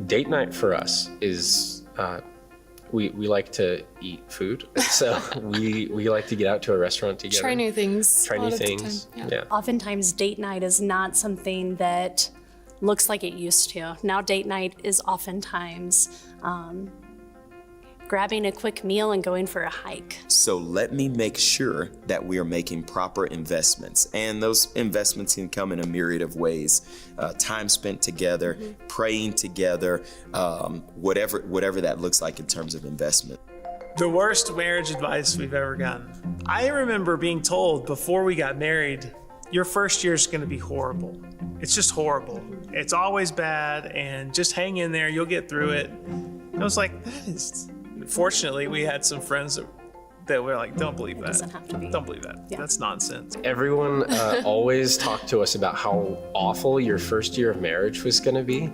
Date night for us is, we like to eat food. So we like to get out to a restaurant together. Try new things. Try new things. Yeah. Oftentimes date night is not something that looks like it used to. Now date night is oftentimes grabbing a quick meal and going for a hike. So let me make sure that we are making proper investments. And those investments can come in a myriad of ways. Time spent together, praying together, whatever that looks like in terms of investment. The worst marriage advice we've ever gotten. I remember being told before we got married, your first year is going to be horrible. It's just horrible. It's always bad, and just hang in there. You'll get through it. I was like, that is... Fortunately, we had some friends that were like, don't believe that. Doesn't have to be. Don't believe that. Yeah. That's nonsense. Everyone always talked to us about how awful your first year of marriage was going to be.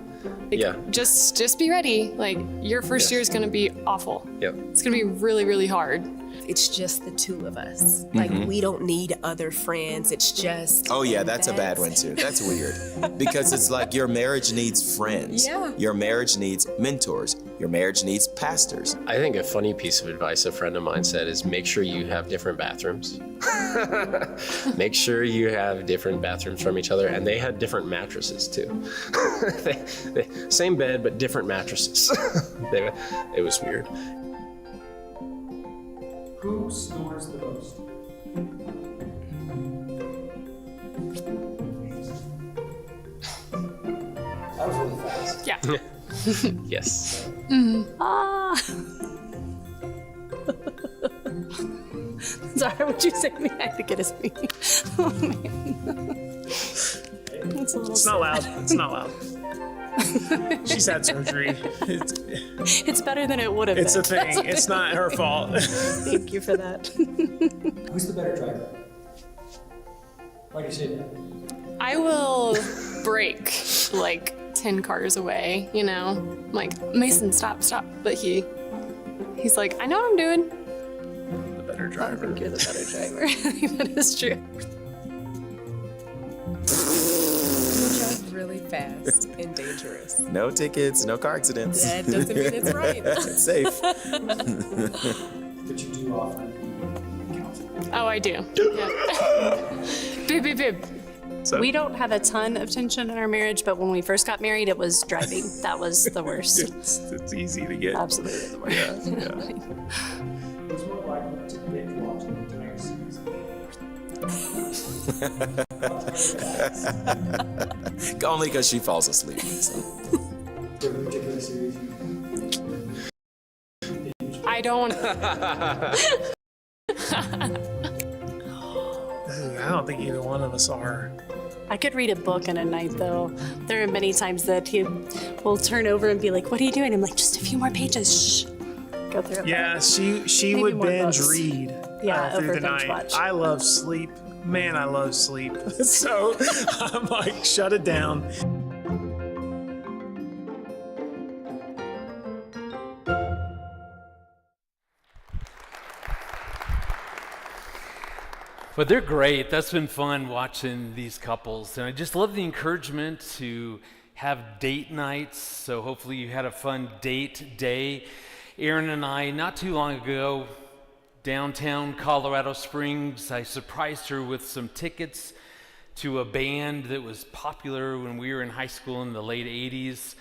Yeah. Just be ready. Like, your first year is going to be awful. Yep. It's going to be really, really hard. It's just the two of us. Like, we don't need other friends. It's just... Oh yeah, that's a bad one too. That's weird. Because it's like your marriage needs friends. Yeah. Your marriage needs mentors. Your marriage needs pastors. I think a funny piece of advice a friend of mine said is make sure you have different bathrooms. Make sure you have different bathrooms from each other, and they had different mattresses too. Same bed, but different mattresses. It was weird. Who snores the most? That was really fast. Yeah. Yes. Sorry, would you say me? I think it is me. Oh, man. It's a little It's not loud. It's not loud. She's had surgery. It's better than it would have been. It's a thing. It's not her fault. Thank you for that. Who's the better driver? Why do you say that? I will break like 10 cars away, you know? I'm like, Mason, stop. But he's like, I know what I'm doing. The better I driver. think you're the better driver. I think that is true. You drive really fast and dangerous. No tickets, no car accidents. That doesn't mean it's right. It's safe. But you do often counsel. Oh, I do. Yeah. Bib. So, We don't have a ton of tension in our marriage, but when we first got married, it was driving. That was the worst. it's easy to get. Absolutely the worst. Yeah. Who's more likely to binge watch an entire season? Only because she falls asleep. So. For a particular series? I don't. I don't think either one of us are. I could read a book in a night, though. There are many times that he will turn over and be like, "What are you doing?" I'm like, "Just a few more pages. Shh." Go through it. Yeah, she Maybe would more binge books. read Yeah, through over the binge night. watch. I love sleep. Man, I love sleep. So I'm like, shut it down. But they're great. That's been fun watching these couples. And I just love the encouragement to have date nights. So hopefully you had a fun date day. Erin and I, not too long ago, downtown Colorado Springs, I surprised her with some tickets to a band that was popular when we were in high school in the late 80s.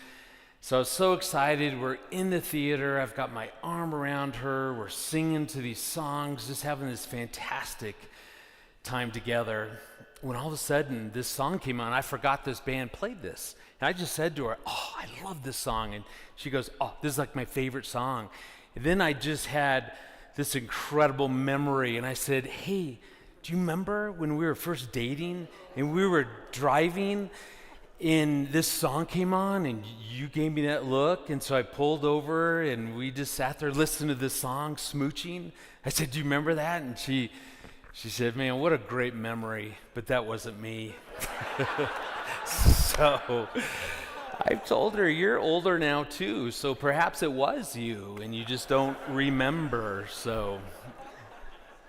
So I was so excited. We're in the theater. I've got my arm around her. We're singing to these songs, just having this fantastic time together. When all of a sudden this song came on, I forgot this band played this. And I just said to her, "Oh, I love this song." And she goes, "Oh, this is like my favorite song." And then I just had this incredible memory. And I said, "Hey, do you remember when we were first dating and we were driving and this song came on and you gave me that look?" And so I pulled over and we just sat there listening to this song, smooching. I said, "Do you remember that?" And she said, "Man, what a great memory, but that wasn't me." So I told her, "You're older now too, so perhaps it was you and you just don't remember." So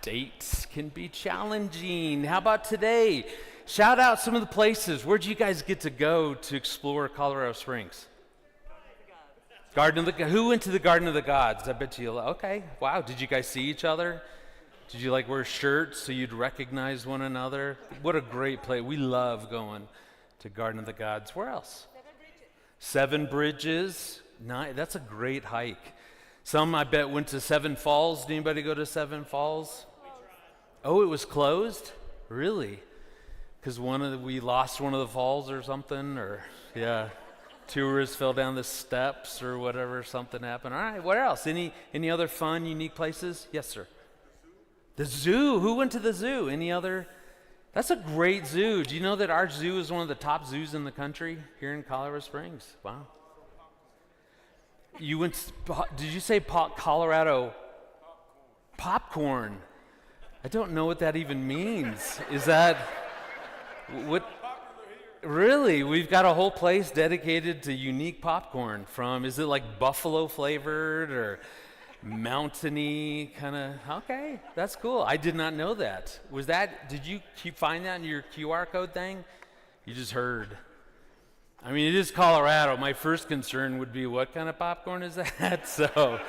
dates can be challenging. How about today? Shout out some of the places. Where'd you guys get to go to explore Colorado Springs? Who went to the Garden of the Gods? I bet you. Okay, wow. Did you guys see each other? Did you like wear shirts so you'd recognize one another? What a great place. We love going to Garden of the Gods. Where else? Seven Bridges. That's a great hike. Some, I bet, went to Seven Falls. Did anybody go to Seven Falls? Oh, it was closed? Really? Because we lost one of the falls or something? Or, yeah, tourists fell down the steps or whatever, something happened. All right, where else? Any other fun, unique places? Yes, sir. The zoo. Who went to the zoo? Any other? That's a great zoo. Do you know that our zoo is one of the top zoos in the country here in Colorado Springs? Wow. You went, did you say Colorado popcorn? I don't know what that even means. Is that, what, really? We've got a whole place dedicated to unique popcorn is it like buffalo flavored or mountainy kind of? Okay, that's cool. I did not know that. Did you find that in your QR code thing? You just heard. I mean, it is Colorado. My first concern would be, what kind of popcorn is that? So,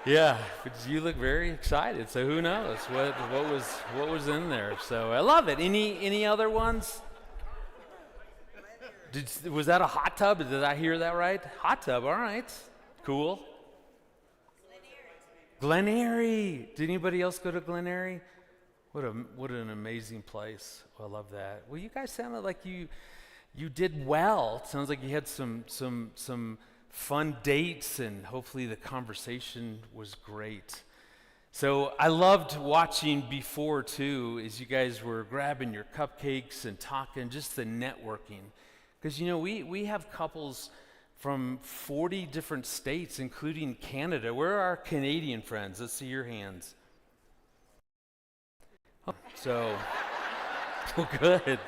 yeah, but you look very excited. So who knows what was in there? So I love it. Any other ones? Was that a hot tub? Did I hear that right? Hot tub. All right, cool. Glen Eyrie. Did anybody else go to Glen Eyrie? What an amazing place. Well, I love that. Well, you guys sounded like you did well. It sounds like you had some fun dates, and hopefully the conversation was great. So I loved watching before too, as you guys were grabbing your cupcakes and talking, just the networking. Because we have couples from 40 different states, including Canada. Where are our Canadian friends? Let's see your hands. Oh, so, well, good.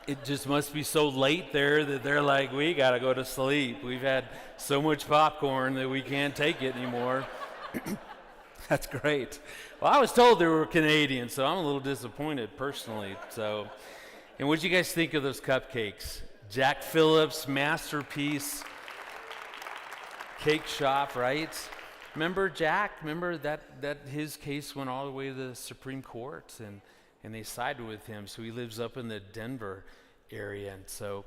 It just must be so late there that they're like, we got to go to sleep. We've had so much popcorn that we can't take it anymore. That's great. Well, I was told they were Canadian, so I'm a little disappointed personally. So, and what did you guys think of those cupcakes? Jack Phillips, masterpiece, cake shop, right? Remember Jack? Remember that his case went all the way to the Supreme Court, and they sided with him, so he lives up in the Denver area. And so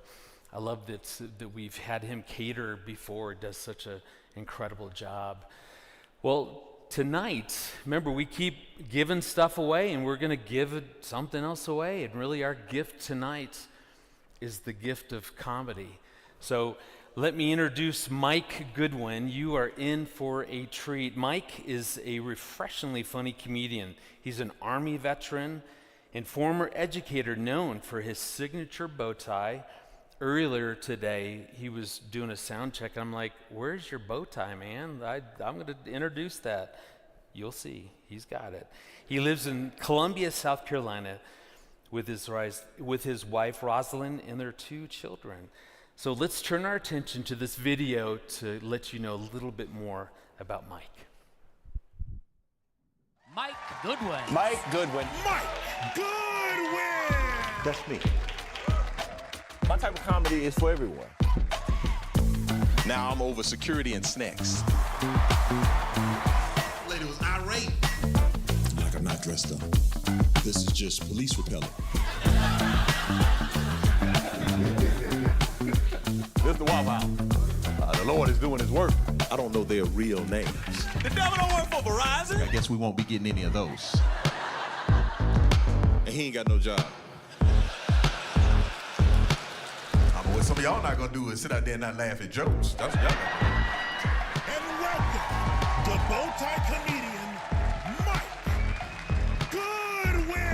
I love that we've had him cater before. He does such an incredible job. Well, tonight, remember, we keep giving stuff away, and we're going to give something else away. And really our gift tonight is the gift of comedy. So let me introduce Mike Goodwin. You are in for a treat. Mike is a refreshingly funny comedian. He's an Army veteran and former educator known for his signature bow tie. Earlier today, he was doing a sound check, and I'm like, where's your bow tie, man? I'm going to introduce that. You'll see. He's got it. He lives in Columbia, South Carolina, with his wife, Rosalind, and their 2 children. So let's turn our attention to this video to let you know a little bit more about Mike. Mike Goodwin. Mike Goodwin. Mike Goodwin! That's me. My type of comedy is for everyone. Now I'm over security and snacks. Lady was irate. Like I'm not dressed up. This is just police repellent. This is the Wawa. The Lord is doing his work. I don't know their real names. The devil don't work for Verizon. I guess we won't be getting any of those. And he ain't got no job. What some of y'all not gonna do is sit out there and not laugh at jokes. That's what y'all gonna do. And welcome the bow tie comedian, Mike Goodwin.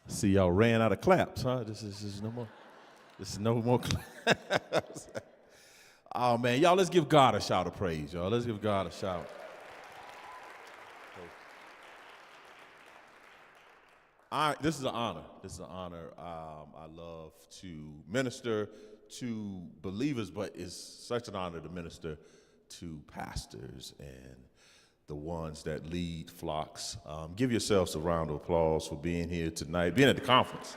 See, y'all ran out of claps, huh? This is no more. This is no more claps. Oh, man, y'all, let's give God a shout of praise, y'all. Let's give God a shout. This is an honor. This is an honor. I love to minister to believers, but it's such an honor to minister to pastors and the ones that lead flocks. Give yourselves a round of applause for being here tonight, being at the conference.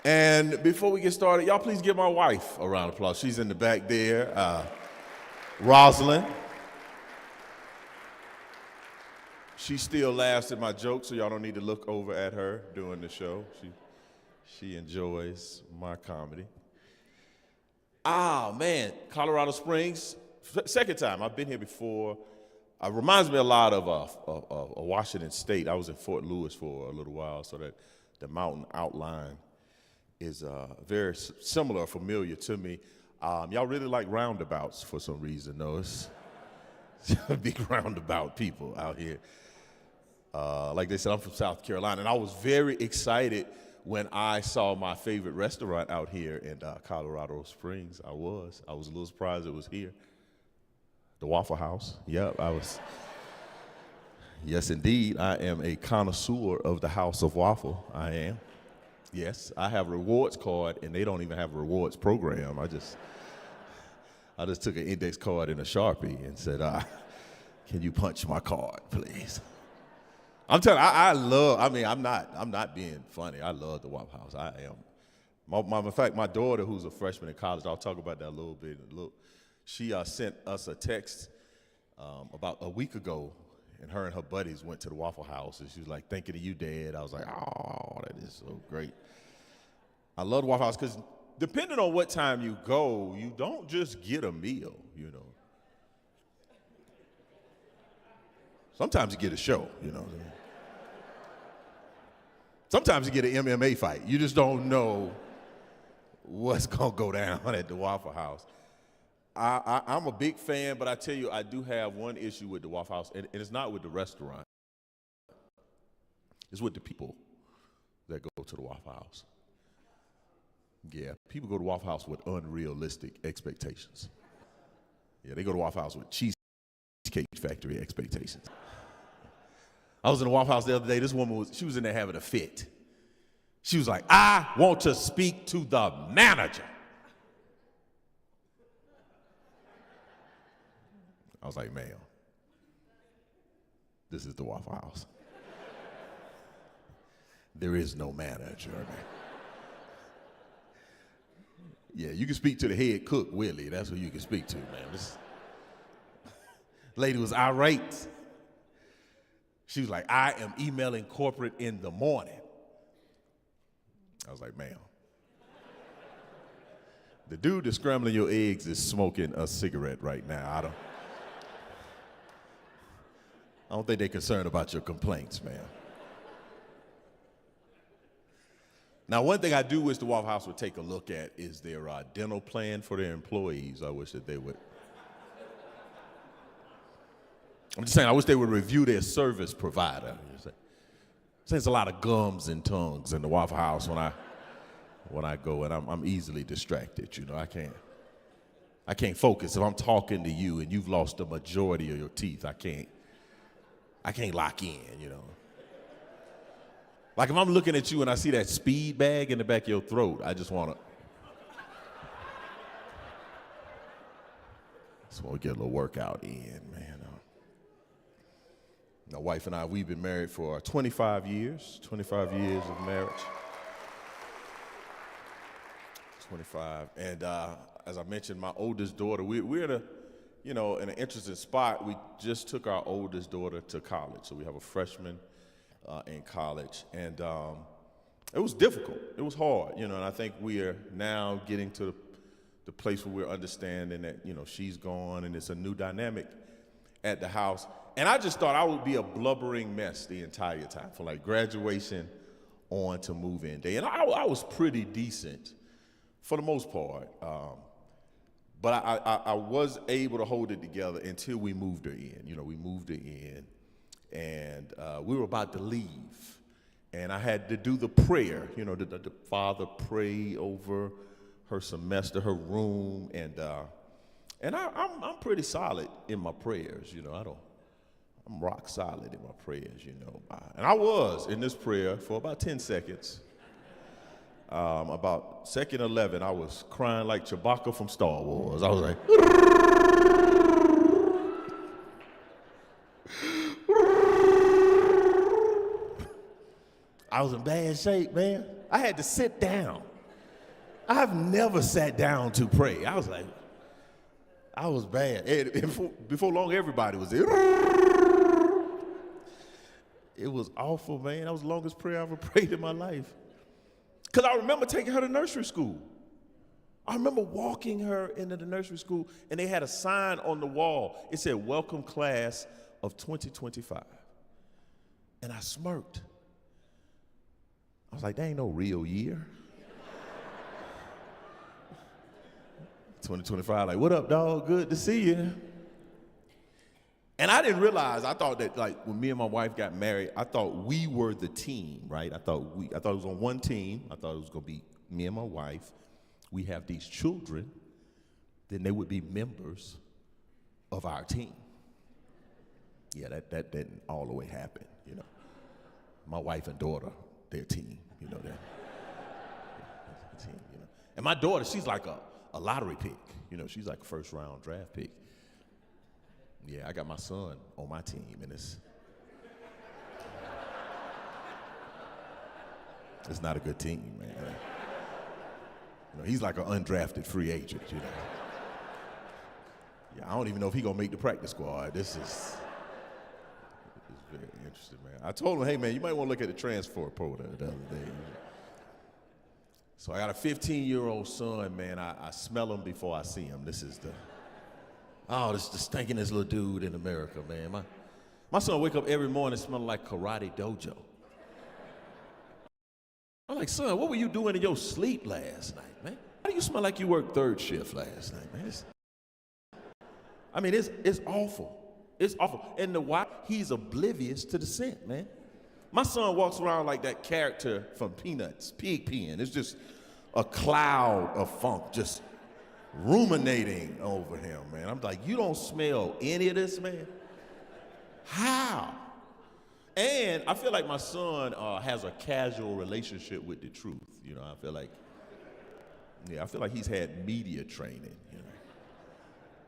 And before we get started, y'all please give my wife a round of applause. She's in the back there, Rosalind. She still laughs at my jokes, so y'all don't need to look over at her during the show. She enjoys my comedy. Man, Colorado Springs, second time. I've been here before. Reminds me a lot of Washington State. I was in Fort Lewis for a little while, so that the mountain outline is very similar, familiar to me. Y'all really like roundabouts for some reason, though. It's big roundabout people out here. Like they said, I'm from South Carolina, and I was very excited when I saw my favorite restaurant out here in Colorado Springs. I was a little surprised it was here. The Waffle House. Yep, I was. Yes, indeed, I am a connoisseur of the House of Waffle. I am. Yes, I have a rewards card, and they don't even have a rewards program. I just took an index card and a Sharpie and said, can you punch my card, please? I'm telling you, I'm not being funny. I love the Waffle House. I am. In fact, my daughter, who's a freshman in college, I'll talk about that a little bit. She sent us a text about a week ago, and her buddies went to the Waffle House, and she was like, thinking of you, Dad. I was like, oh, that is so great. I love the Waffle House because depending on what time you go, you don't just get a meal, you know. Sometimes you get a show, you know what I mean? Sometimes you get an MMA fight. You just don't know what's going to go down at the Waffle House. I'm a big fan, but I tell you, I do have one issue with the Waffle House, and it's not with the restaurant. It's with the people that go to the Waffle House. Yeah, people go to Waffle House with unrealistic expectations. Yeah, they go to Waffle House with Cheesecake Factory expectations. I was in the Waffle House the other day. This woman was in there having a fit. She was like, I want to speak to the manager. I was like, ma'am, this is the Waffle House. There is no manager. Yeah, you can speak to the head cook, Willie. That's who you can speak to, man. This lady was irate. She was like, I am emailing corporate in the morning. I was like, ma'am. The dude that's scrambling your eggs is smoking a cigarette right now. I don't think they're concerned about your complaints, ma'am. Now, one thing I do wish the Waffle House would take a look at is their dental plan for their employees. I wish that they would. I'm just saying, I wish they would review their service provider. There's a lot of gums and tongues in the Waffle House when I go, and I'm easily distracted. You know, I can't focus. If I'm talking to you and you've lost the majority of your teeth, I can't lock in, you know. Like if I'm looking at you and I see that speed bag in the back of your throat, I just want to get a little workout in, man. My wife and I, we've been married for 25 years of marriage. 25. And as I mentioned, my oldest daughter, we're in an interesting spot. We just took our oldest daughter to college. So we have a freshman in college. And it was difficult. It was hard, you know, and I think we are now getting to the place where we're understanding that, you know, she's gone and it's a new dynamic at the house. And I just thought I would be a blubbering mess the entire time, from like graduation on to move-in day. And I was pretty decent for the most part. But I was able to hold it together until we moved her in. You know, we moved her in, and we were about to leave. And I had to do the prayer, you know, the father pray over her semester, her room, and I'm pretty solid in my prayers, you know. I'm rock solid in my prayers, you know. And I was in this prayer for about 10 seconds. About second 11, I was crying like Chewbacca from Star Wars. I was like, I was in bad shape, man. I had to sit down. I've never sat down to pray. I was like, I was bad. Before long, everybody was there. It was awful, man. That was the longest prayer I ever prayed in my life. Because I remember taking her to nursery school. I remember walking her into the nursery school, and they had a sign on the wall. It said, "Welcome class of 2025." And I smirked. I was like, that ain't no real year. 2025, like, what up, dog? Good to see you. And I didn't realize, I thought that, like, when me and my wife got married, I thought we were the team, right? I thought it was on one team. I thought it was gonna be me and my wife. We have these children, then they would be members of our team. Yeah, that didn't all the way happen, you know. My wife and daughter, their team, you know that. Team, you know. And my daughter, she's like a lottery pick, you know. She's like a first round draft pick. Yeah, I got my son on my team, and it's not a good team, man. You know, he's like an undrafted free agent, you know. Yeah, I don't even know if he's gonna make the practice squad. This is very interesting, man. I told him, hey, man, you might want to look at the transfer portal the other day. So I got a 15-year-old son, man. I smell him before I see him. This is the stinking little dude in America, man. My son wake up every morning smelling like Karate Dojo. I'm like, son, what were you doing in your sleep last night, man? How do you smell like you worked third shift last night, man? It's awful. It's awful. And why? He's oblivious to the scent, man. My son walks around like that character from Peanuts, Pigpen. It's just a cloud of funk just ruminating over him, man. I'm like, you don't smell any of this, man? How? And I feel like my son has a casual relationship with the truth. You know, I feel like he's had media training, you know.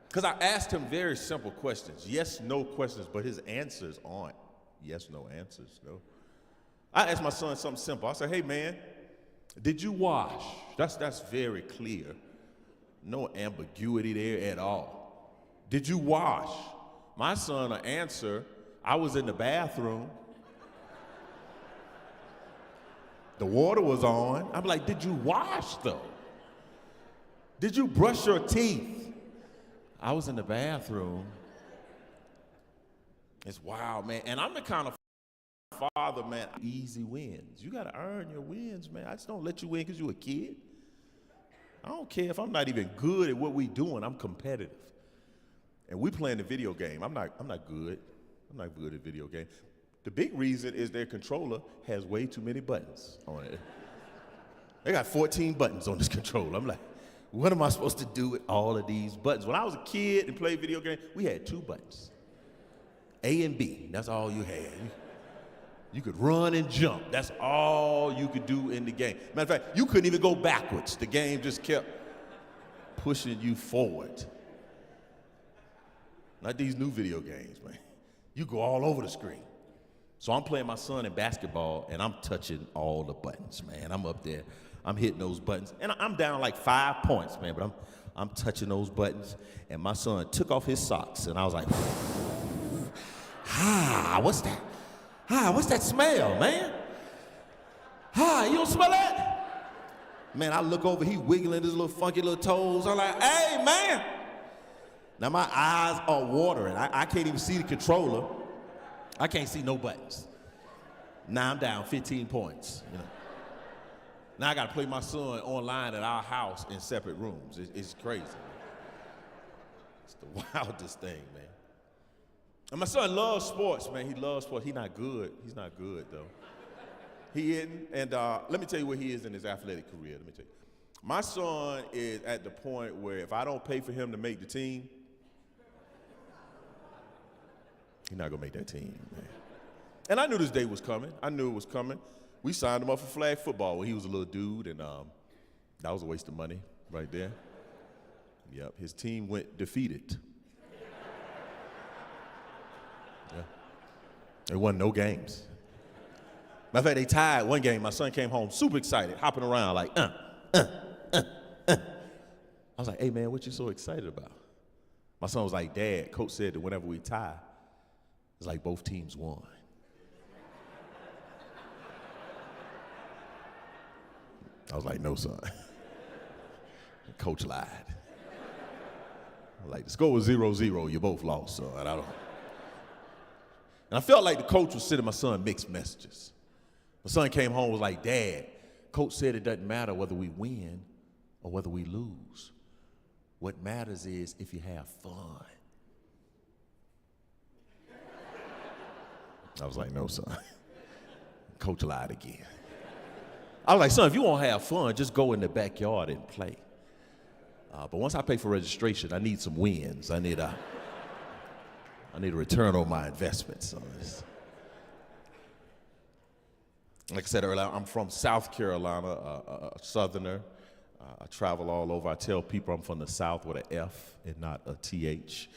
Because I asked him very simple questions, yes, no questions, but his answers aren't yes, no answers, no. I asked my son something simple. I said, hey, man, did you wash? That's very clear. No ambiguity there at all. Did you wash? My son will answer, I was in the bathroom. The water was on. I'm like, did you wash though? Did you brush your teeth? I was in the bathroom. It's wild, man. And I'm the kind of father, man, easy wins. You gotta earn your wins, man. I just don't let you win because you're a kid. I don't care if I'm not even good at what we doing. I'm competitive. And we playing the video game. I'm not good. I'm not good at video game. The big reason is their controller has way too many buttons on it. They got 14 buttons on this controller. I'm like, what am I supposed to do with all of these buttons? When I was a kid and played video games, we had 2 buttons. A and B, that's all you had. You could run and jump. That's all you could do in the game. Matter of fact, you couldn't even go backwards. The game just kept pushing you forward. Not these new video games, man. You go all over the screen. So I'm playing my son in basketball, and I'm touching all the buttons, man. I'm up there. I'm hitting those buttons. And I'm down like 5 points, man, but I'm touching those buttons. And my son took off his socks, and I was like, what's that? What's that smell, man? You don't smell that? Man, I look over, he wiggling his little funky little toes. I'm like, hey, man. Now my eyes are watering. I can't even see the controller. I can't see no buttons. Now I'm down 15 points, you know. Now I gotta play my son online at our house in separate rooms. It's crazy. It's the wildest thing, man. And my son loves sports, man. He loves sports. He's not good. He's not good, though. He isn't. And let me tell you where he is in his athletic career. Let me tell you. My son is at the point where if I don't pay for him to make the team, he's not gonna make that team, man. And I knew this day was coming. I knew it was coming. We signed him up for flag football when he was a little dude, and that was a waste of money right there. Yep, his team went defeated. Yeah. There wasn't no games. Matter of fact, they tied one game. My son came home super excited, hopping around like, I was like, hey, man, what you so excited about? My son was like, Dad, Coach said that whenever we tie, it's like both teams won. I was like, no, son. Coach lied. I was like, the score was 0-0. You both lost, son. And I felt like the coach was sending my son mixed messages. My son came home and was like, Dad, Coach said it doesn't matter whether we win or whether we lose. What matters is if you have fun. I was like, no, son. Coach lied again. I was like, son, if you want to have fun, just go in the backyard and play. But once I pay for registration, I need some wins. I need a return on my investment, son. Like I said earlier, I'm from South Carolina, a Southerner. I travel all over. I tell people I'm from the South with an F and not a TH.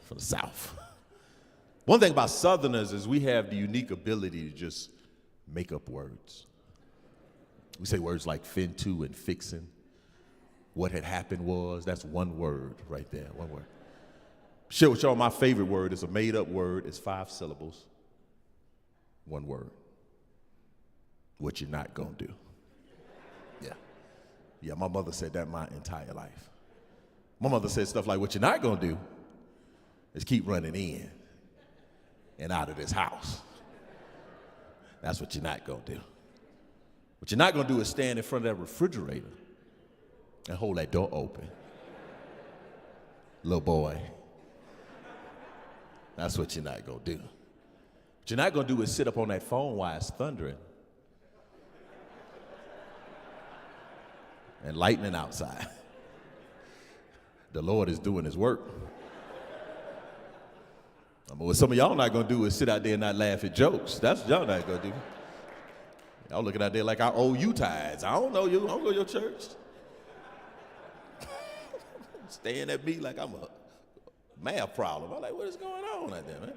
From the South. One thing about Southerners is we have the unique ability to just make up words. We say words like fin to and fixin'. What had happened was, that's one word right there, one word. Share with y'all my favorite word. It's a made-up word. It's 5 syllables. One word. What you're not gonna do. Yeah, my mother said that my entire life. My mother said stuff like, what you're not gonna do is keep running in and out of this house. That's what you're not gonna do. What you're not gonna do is stand in front of that refrigerator and hold that door open. Little boy. That's what you're not gonna do. What you're not gonna do is sit up on that phone while it's thundering and lightning outside. The Lord is doing his work. What some of y'all not gonna do is sit out there and not laugh at jokes. That's what y'all not gonna do. Y'all looking out there like I owe you tithes. I don't know you. I don't go to your church. Staring at me like I'm a math problem. I'm like, what is going on out there, man?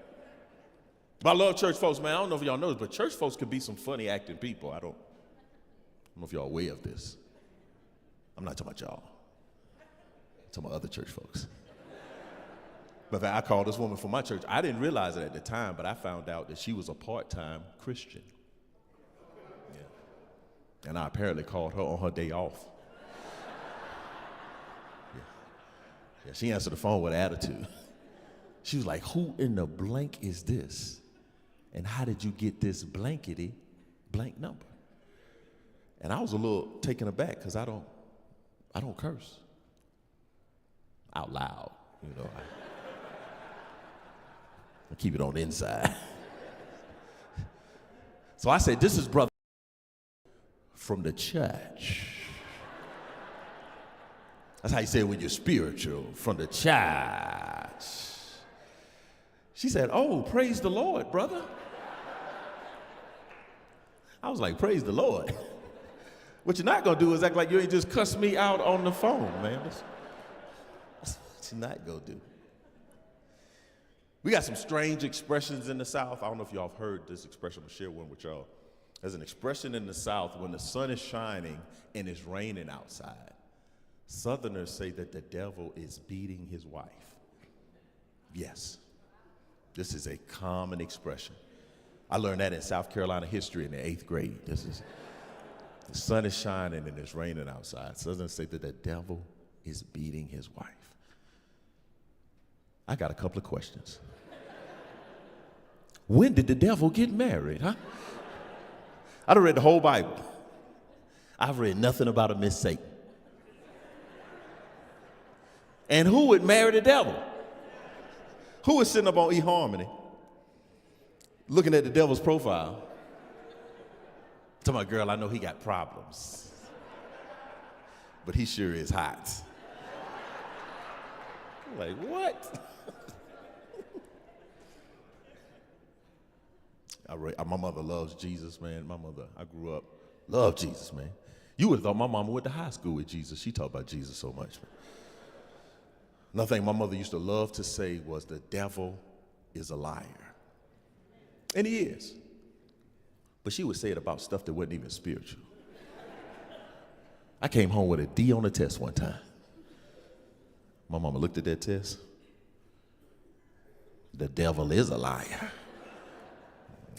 But I love church folks, man. I don't know if y'all know this, but church folks can be some funny acting people. I don't know if y'all are aware of this. I'm not talking about y'all. I'm talking about other church folks. But I called this woman from my church. I didn't realize it at the time, but I found out that she was a part-time Christian. Yeah. And I apparently called her on her day off. Yeah, she answered the phone with attitude. She was like, who in the blank is this? And how did you get this blankety blank number? And I was a little taken aback because I don't curse out loud, you know. I keep it on the inside. So I said, this is brother from the church. That's how you say it when you're spiritual, from the church. She said, oh, praise the Lord, brother. I was like, praise the Lord. What you're not gonna do is act like you ain't just cuss me out on the phone, man. That's what you're not gonna do. We got some strange expressions in the South. I don't know if y'all have heard this expression. I'm gonna share one with y'all. There's an expression in the South when the sun is shining and it's raining outside. Southerners say that the devil is beating his wife. Yes, this is a common expression. I learned that in South Carolina history in the 8th grade. The sun is shining and it's raining outside. Southerners say that the devil is beating his wife. I got a couple of questions. When did the devil get married, huh? I've read the whole Bible. I've read nothing about a Miss Satan. And who would marry the devil? Who is sitting up on eHarmony looking at the devil's profile? Tell my girl, I know he got problems, but he sure is hot. I'm like, what? My mother loves Jesus, man. My mother, I grew up, loved Jesus, man. You would have thought my mama went to high school with Jesus. She talked about Jesus so much, man. Another thing my mother used to love to say was, the devil is a liar. And he is. But she would say it about stuff that wasn't even spiritual. I came home with a D on the test one time. My mama looked at that test. The devil is a liar.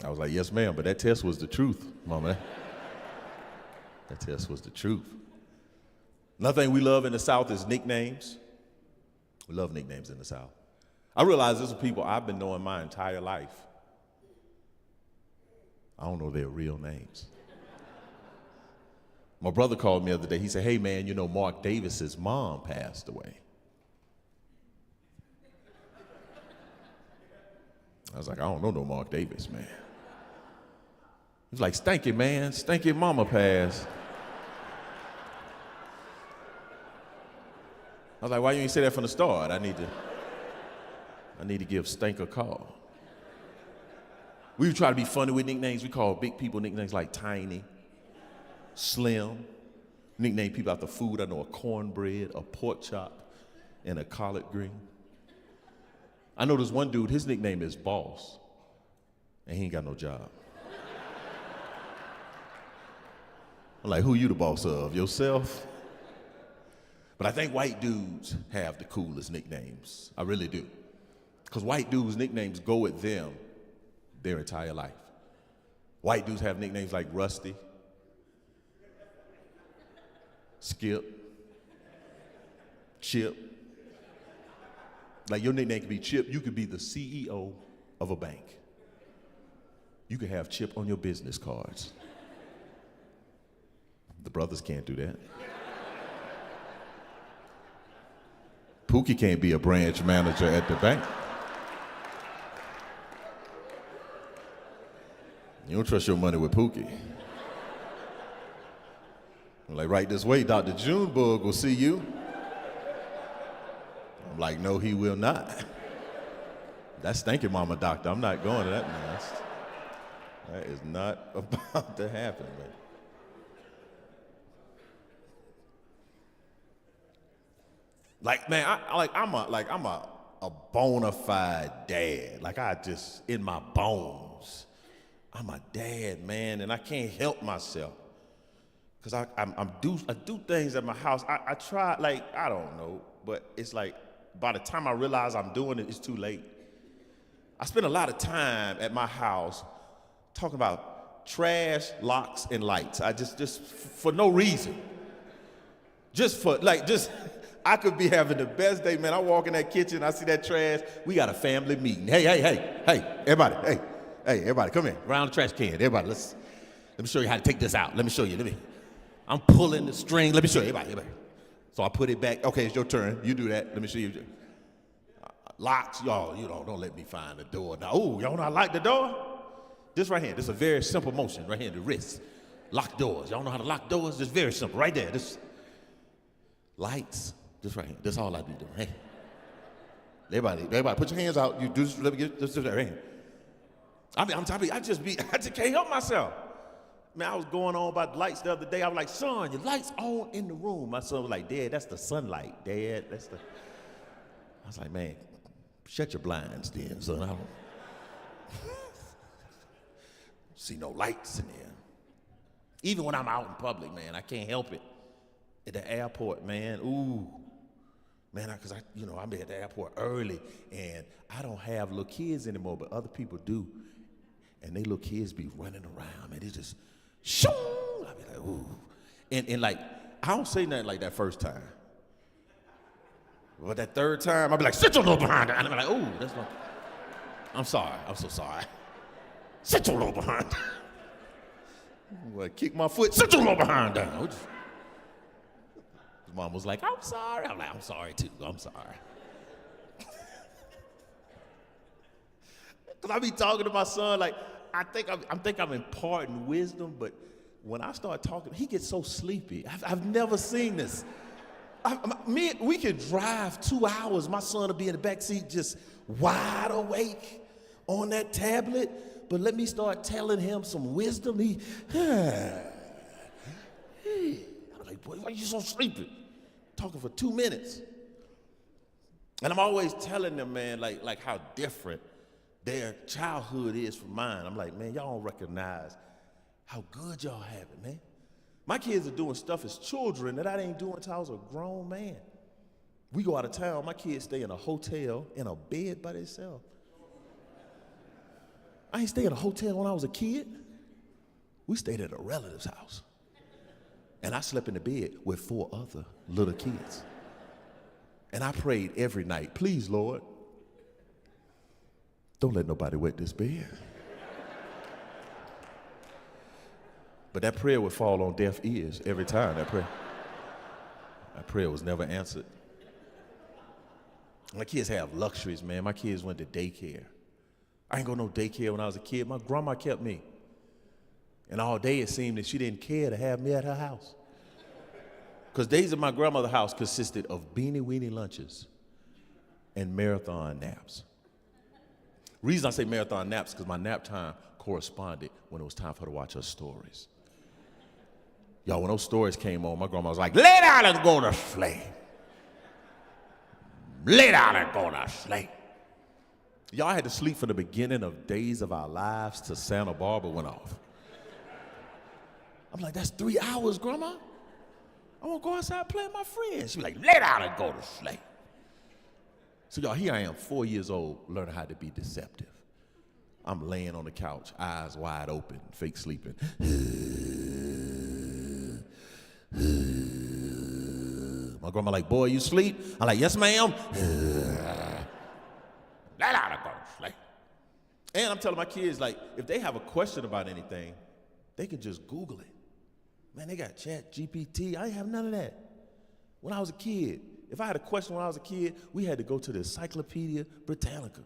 I was like, yes, ma'am, but that test was the truth, mama. That test was the truth. Another thing we love in the South is nicknames. We love nicknames in the South. I realize these are people I've been knowing my entire life. I don't know their real names. My brother called me the other day. He said, hey, man, you know Mark Davis's mom passed away. I was like, I don't know no Mark Davis, man. He was like, Stanky, man. Stanky mama passed. I was like, why you ain't say that from the start? I need to give Stank a call. We try to be funny with nicknames. We call big people nicknames like Tiny, Slim. Nickname people after food. I know a cornbread, a pork chop, and a collard green. I know there's one dude, his nickname is Boss, and he ain't got no job. I'm like, who you the boss of? Yourself? But I think white dudes have the coolest nicknames. I really do. Because white dudes' nicknames go with them their entire life. White dudes have nicknames like Rusty, Skip, Chip. Like your nickname could be Chip. You could be the CEO of a bank. You could have Chip on your business cards. The brothers can't do that. Pookie can't be a branch manager at the bank. You don't trust your money with Pookie. I'm like, right this way, Dr. Junebug will see you. I'm like, no, he will not. That's Stanky Mama Doctor. I'm not going to that mess. That is not about to happen, man. Like, man, I'm a bona fide dad. Like, I just, in my bones, I'm a dad, man, and I can't help myself. Because I do things at my house. I try, like, I don't know, but it's like, by the time I realize I'm doing it, it's too late. I spend a lot of time at my house talking about trash, locks, and lights. I just for no reason. I could be having the best day, man. I walk in that kitchen, I see that trash. We got a family meeting. Hey, everybody, come here. Around the trash can. Everybody, let me show you how to take this out. Let me show you. I'm pulling the string. Let me show you. Everybody. So I put it back. Okay, it's your turn. You do that. Let me show you. Locks, y'all, don't let me find the door. Now, y'all know I like the door? This right here. This is a very simple motion right here in the wrist. Lock doors. Y'all know how to lock doors? It's very simple. Right there. This lights. Just right here. That's all I be doing. Hey, everybody, put your hands out. You do this. Let me get this right here. I'm telling you, I just can't help myself. Man, I was going on about the lights the other day. I was like, son, your lights on in the room. My son was like, Dad, that's the sunlight. Dad, I was like, man, shut your blinds then, son. I don't see no lights in there. Even when I'm out in public, man, I can't help it. At the airport, man, man, because I'm at the airport early, and I don't have little kids anymore, but other people do, and they little kids be running around, man. They just, shoo! I be like, ooh, and like I don't say nothing like that first time, but that third time I be like, sit your little behind, and I be like, ooh, that's not. I'm sorry, I'm so sorry. Sit your little behind. Well, kick my foot. Sit your little behind down. His mom was like, I'm sorry. I'm like, I'm sorry too. I'm sorry. Because I be talking to my son, like, I think I'm imparting wisdom, but when I start talking, he gets so sleepy. I've never seen this. We can drive 2 hours. My son will be in the back seat just wide awake on that tablet. but let me start telling him some wisdom. I'm like, boy, why are you so sleepy? Talking for 2 minutes. And I'm always telling them, man, like how different their childhood is from mine. I'm like, man, y'all don't recognize how good y'all have it, man. My kids are doing stuff as children that I ain't doing until I was a grown man. We go out of town, my kids stay in a hotel in a bed by themselves. I ain't stay in a hotel when I was a kid. We stayed at a relative's house. And I slept in the bed with 4 other little kids. And I prayed every night, please, Lord, don't let nobody wet this bed. But that prayer would fall on deaf ears every time, that prayer was never answered. My kids have luxuries, man. My kids went to daycare. I ain't go no daycare when I was a kid. My grandma kept me. And all day it seemed that she didn't care to have me at her house. Because days at my grandmother's house consisted of beanie weenie lunches and marathon naps. Reason I say marathon naps because my nap time corresponded when it was time for her to watch her stories. Y'all, when those stories came on, my grandma was like, lay down and go to sleep. Lay down and go to sleep. Y'all had to sleep from the beginning of Days of Our Lives till Santa Barbara went off. I'm like, that's 3 hours, Grandma? I want to go outside and play with my friends. She was like, lay down and go to sleep. So y'all, here I am, 4 years old, learning how to be deceptive. I'm laying on the couch, eyes wide open, fake sleeping. My grandma like, boy, you sleep? I'm like, yes, ma'am. Lay down and go to sleep. And I'm telling my kids, like, if they have a question about anything, they can just Google it. Man, they got Chat GPT. I ain't have none of that. When I was a kid, if I had a question when I was a kid, we had to go to the Encyclopedia Britannica.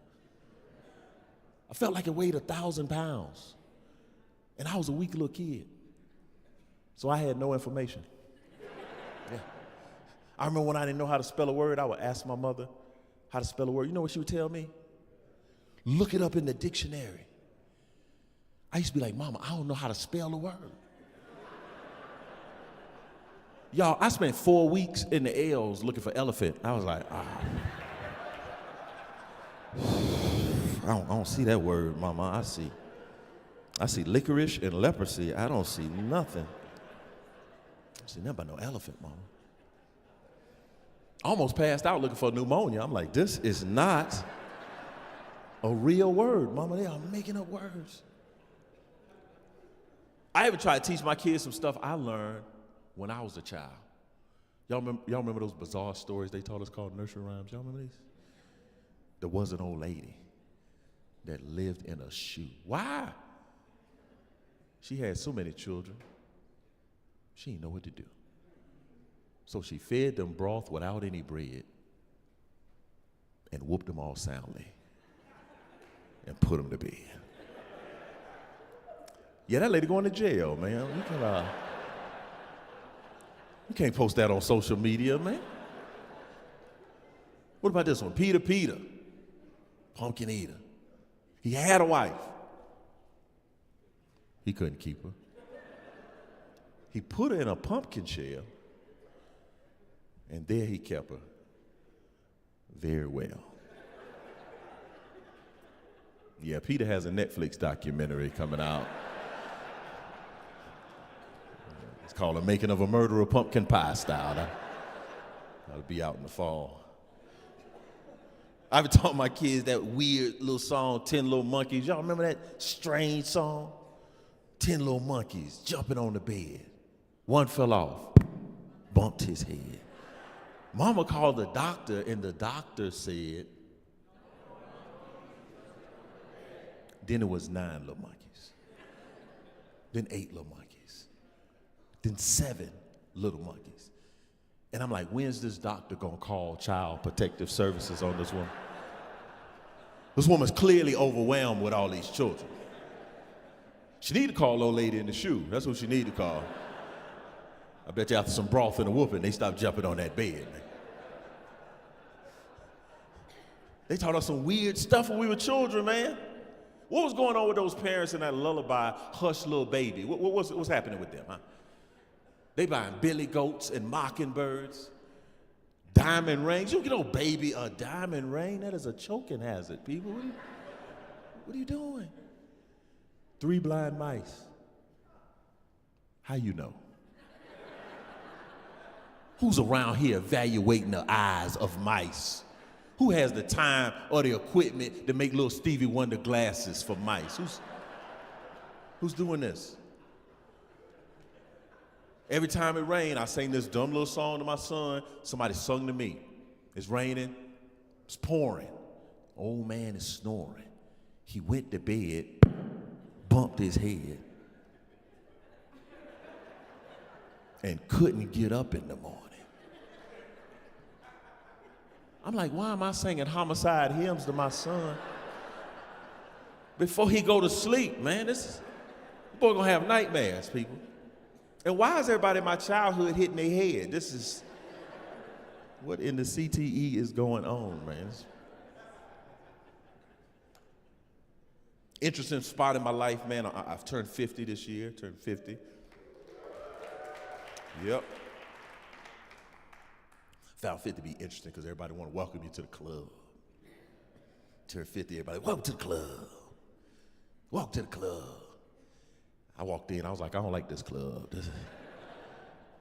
I felt like it weighed 1,000 pounds. And I was a weak little kid. So I had no information. Yeah. I remember when I didn't know how to spell a word, I would ask my mother how to spell a word. You know what she would tell me? Look it up in the dictionary. I used to be like, Mama, I don't know how to spell a word. Y'all, I spent 4 weeks in the L's looking for elephant. I was like, I don't see that word, Mama. I see licorice and leprosy. I don't see nothing. I don't see nothing but no elephant, Mama. Almost passed out looking for pneumonia. I'm like, this is not a real word, Mama. They are making up words. I even tried to teach my kids some stuff I learned when I was a child. Y'all remember those bizarre stories they taught us called nursery rhymes? Y'all remember these? There was an old lady that lived in a shoe. Why? She had so many children, she didn't know what to do. So she fed them broth without any bread and whooped them all soundly and put them to bed. Yeah, that lady going to jail, man. You can't post that on social media, man. What about this one? Peter, pumpkin eater. He had a wife. He couldn't keep her. He put her in a pumpkin shell, and there he kept her very well. Yeah, Peter has a Netflix documentary coming out. It's called The Making of a Murderer Pumpkin Pie Style. That'll be out in the fall. I've taught my kids that weird little song, 10 Little Monkeys. Y'all remember that strange song? 10 little monkeys jumping on the bed. One fell off, bumped his head. Mama called the doctor, and the doctor said, then it was 9 little monkeys. Then 8 little monkeys. Then 7 little monkeys. And I'm like, when's this doctor gonna call Child Protective Services on this woman? This woman's clearly overwhelmed with all these children. She need to call old lady in the shoe. That's who she need to call. I bet you after some broth and a whooping, they stopped jumping on that bed, man. They taught us some weird stuff when we were children, man. What was going on with those parents in that lullaby, Hush Little Baby? What's happening with them, huh? They buying billy goats and mockingbirds, diamond rings. You don't get no baby a diamond ring. That is a choking hazard, people. What are you doing? 3 blind mice. How you know? Who's around here evaluating the eyes of mice? Who has the time or the equipment to make little Stevie Wonder glasses for mice? Who's doing this? Every time it rained, I sing this dumb little song to my son. Somebody sung to me. It's raining. It's pouring. Old man is snoring. He went to bed, bumped his head, and couldn't get up in the morning. I'm like, why am I singing homicide hymns to my son before he go to sleep, man? This boy gonna have nightmares, people. And why is everybody in my childhood hitting their head? This is what in the CTE is going on, man. Interesting spot in my life, man. I've turned 50 this year, turned 50. Yep. Found 50 to be interesting because everybody want to welcome you to the club. Turned 50, everybody, welcome to the club. Walk to the club. I walked in, I was like, I don't like this club. Ain't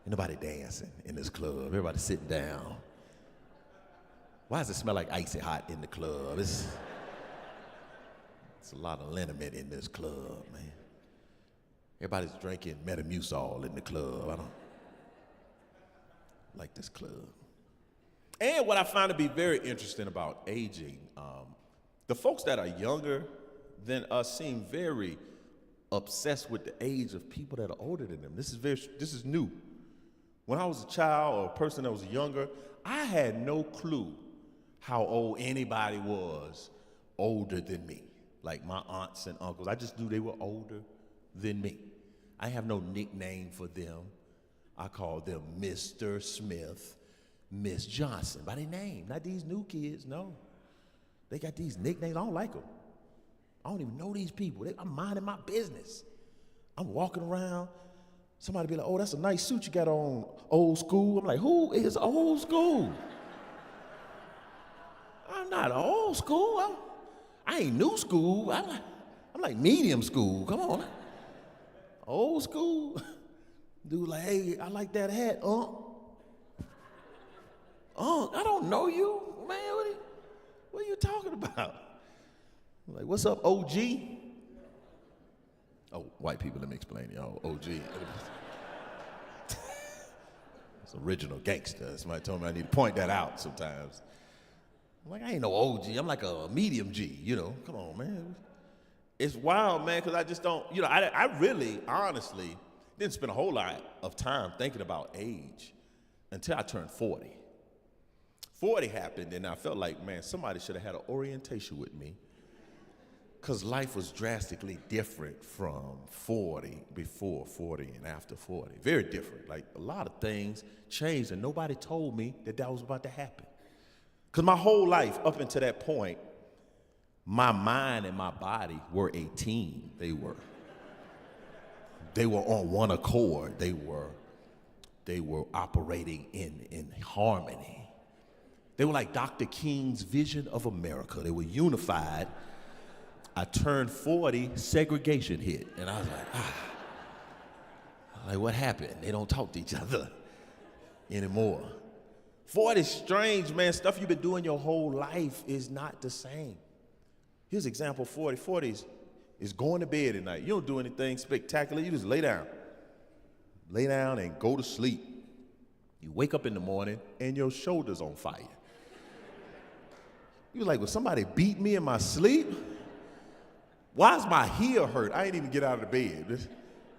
nobody dancing in this club. Everybody sitting down. Why does it smell like icy hot in the club? It's a lot of liniment in this club, man. Everybody's drinking Metamucil in the club. I don't like this club. And what I find to be very interesting about aging, the folks that are younger than us seem very obsessed with the age of people that are older than them. This is new. When I was a child or a person that was younger, I had no clue how old anybody was older than me. Like my aunts and uncles, I just knew they were older than me. I have no nickname for them. I called them Mr. Smith, Miss Johnson, by their name. Not these new kids, no. They got these nicknames, I don't like them. I don't even know these people. I'm minding my business. I'm walking around, somebody be like, oh, that's a nice suit you got on, old school. I'm like, who is old school? I'm not old school. I ain't new school. I'm like medium school. Come on. Old school. Dude like, hey, I like that hat, I don't know you, man. What are you talking about? I'm like, what's up, OG? Oh, white people, let me explain to y'all. OG. It's original gangster. Somebody told me I need to point that out sometimes. I'm like, I ain't no OG. I'm like a medium G, you know. Come on, man. It's wild, man, because I just don't, I really, honestly, didn't spend a whole lot of time thinking about age until I turned 40. 40 happened, and I felt like, man, somebody should have had an orientation with me because life was drastically different from 40, before 40 and after 40. Very different. Like, a lot of things changed, and nobody told me that was about to happen. Because my whole life, up until that point, my mind and my body were a team. They were on one accord. They were operating in harmony. They were like Dr. King's vision of America. They were unified. I turned 40, segregation hit, and I was like, what happened? They don't talk to each other anymore. 40's strange, man. Stuff you've been doing your whole life is not the same. Here's an example of 40. 40 is going to bed at night. You don't do anything spectacular. You just lay down. Lay down and go to sleep. You wake up in the morning and your shoulder's on fire. You like, well, somebody beat me in my sleep? Why is my heel hurt? I ain't even get out of the bed.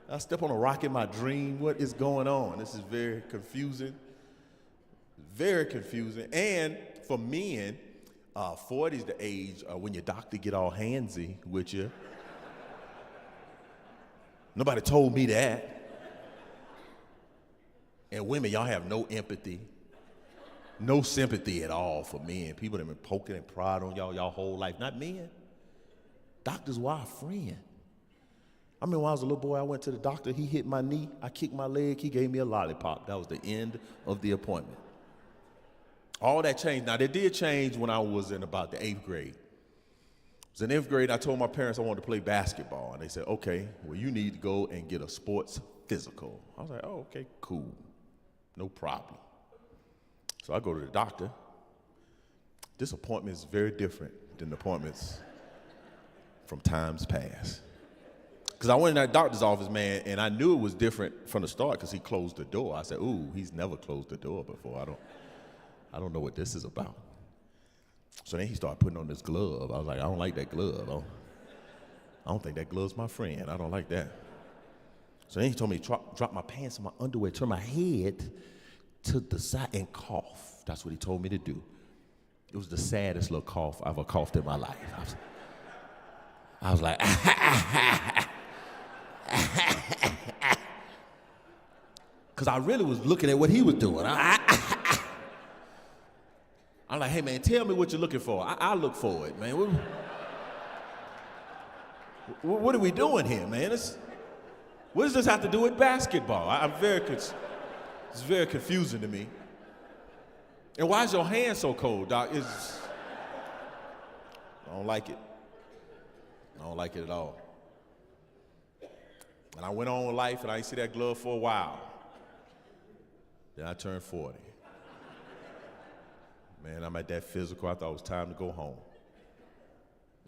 I step on a rock in my dream. What is going on? This is very confusing. Very confusing. And for men, 40 is the age when your doctor get all handsy with you. Nobody told me that. And women, y'all have no empathy, no sympathy at all for men. People that have been poking and prodding on y'all whole life. Not men. Doctors were our friend. I remember when I was a little boy, I went to the doctor, he hit my knee, I kicked my leg, he gave me a lollipop. That was the end of the appointment. All that changed. Now, it did change when I was in about the 8th grade. I was in 8th grade, I told my parents I wanted to play basketball, and they said, okay, well, you need to go and get a sports physical. I was like, oh, okay, cool, no problem. So I go to the doctor. This appointment is very different than the appointments from times past. Because I went in that doctor's office, man, and I knew it was different from the start because he closed the door. I said, ooh, he's never closed the door before. I don't know what this is about. So then he started putting on this glove. I was like, I don't like that glove. I don't think that glove's my friend. I don't like that. So then he told me to drop my pants in my underwear, turn my head to the side and cough. That's what he told me to do. It was the saddest little cough I've ever coughed in my life. I was like, because I really was looking at what he was doing. I'm like, hey, man, tell me what you're looking for. I'll look for it, man. What are we doing here, man? What does this have to do with basketball? It's very confusing to me. And why is your hand so cold, Doc? I don't like it. I don't like it at all. And I went on with life, and I didn't see that glove for a while. Then I turned 40. Man, I'm at that physical. I thought it was time to go home.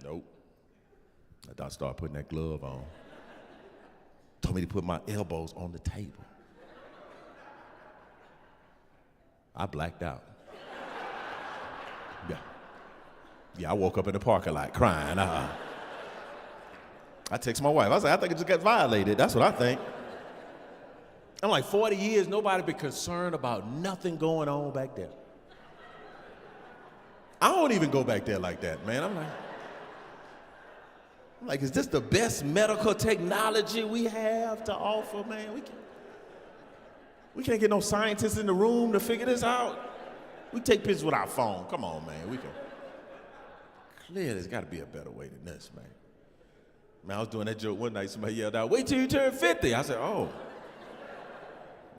Nope. I thought I started putting that glove on. Told me to put my elbows on the table. I blacked out. Yeah, I woke up in the parking lot crying. I text my wife. I was like, I think I just got violated. That's what I think. I'm like, 40 years, nobody been concerned about nothing going on back there. I don't even go back there like that, man. I'm like, is this the best medical technology we have to offer, man? We can't get no scientists in the room to figure this out. We take pictures with our phone. Come on, man. We can. Clearly, there's got to be a better way than this, man. Man, I was doing that joke one night. Somebody yelled out, "Wait till you turn 50." I said, "Oh,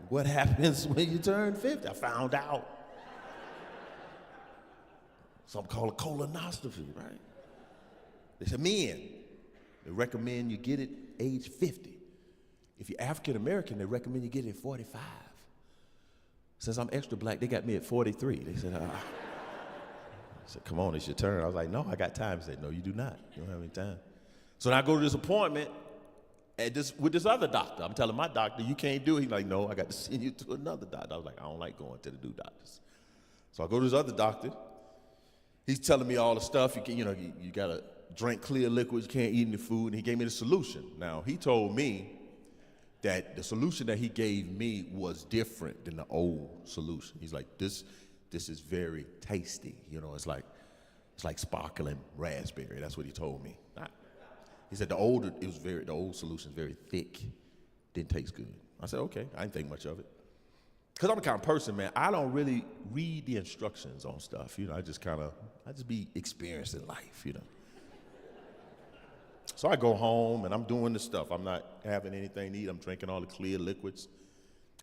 what happens when you turn 50?" I found out. Something called a colonoscopy, right? They said, men, they recommend you get it age 50. If you're African American, they recommend you get it at 45. Since I'm extra black, they got me at 43. They said, I said, come on, it's your turn. I was like, no, I got time. They said, no, you do not. You don't have any time. So then I go to this appointment with this other doctor. I'm telling my doctor, you can't do it. He's like, no, I got to send you to another doctor. I was like, I don't like going to the new doctors. So I go to this other doctor. He's telling me all the stuff. You got to drink clear liquids, you can't eat any food, and he gave me the solution. Now, he told me that the solution that he gave me was different than the old solution. He's like, this is very tasty. It's like sparkling raspberry. That's what he told me. He said the old solution is very thick, didn't taste good. I said, okay, I didn't think much of it. Because I'm the kind of person, man, I don't really read the instructions on stuff. I just be experiencing life, So I go home and I'm doing this stuff. I'm not having anything to eat. I'm drinking all the clear liquids.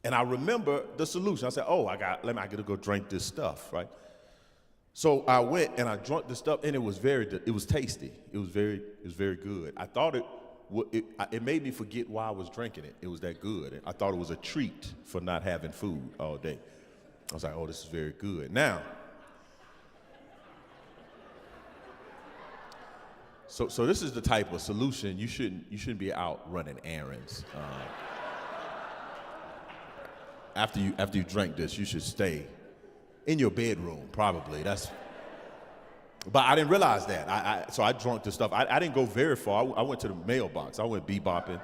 And I remember the solution. I said, oh, I got to go drink this stuff, right? So I went and I drank the stuff, and it was tasty. It was very good. I thought it made me forget why I was drinking it. It was that good. I thought it was a treat for not having food all day. I was like, oh, this is very good. Now, so this is the type of solution you shouldn't be out running errands. After you drink this, you should stay in your bedroom, probably. But I didn't realize that. So I drank the stuff. I didn't go very far. I went to the mailbox. I went bebopping.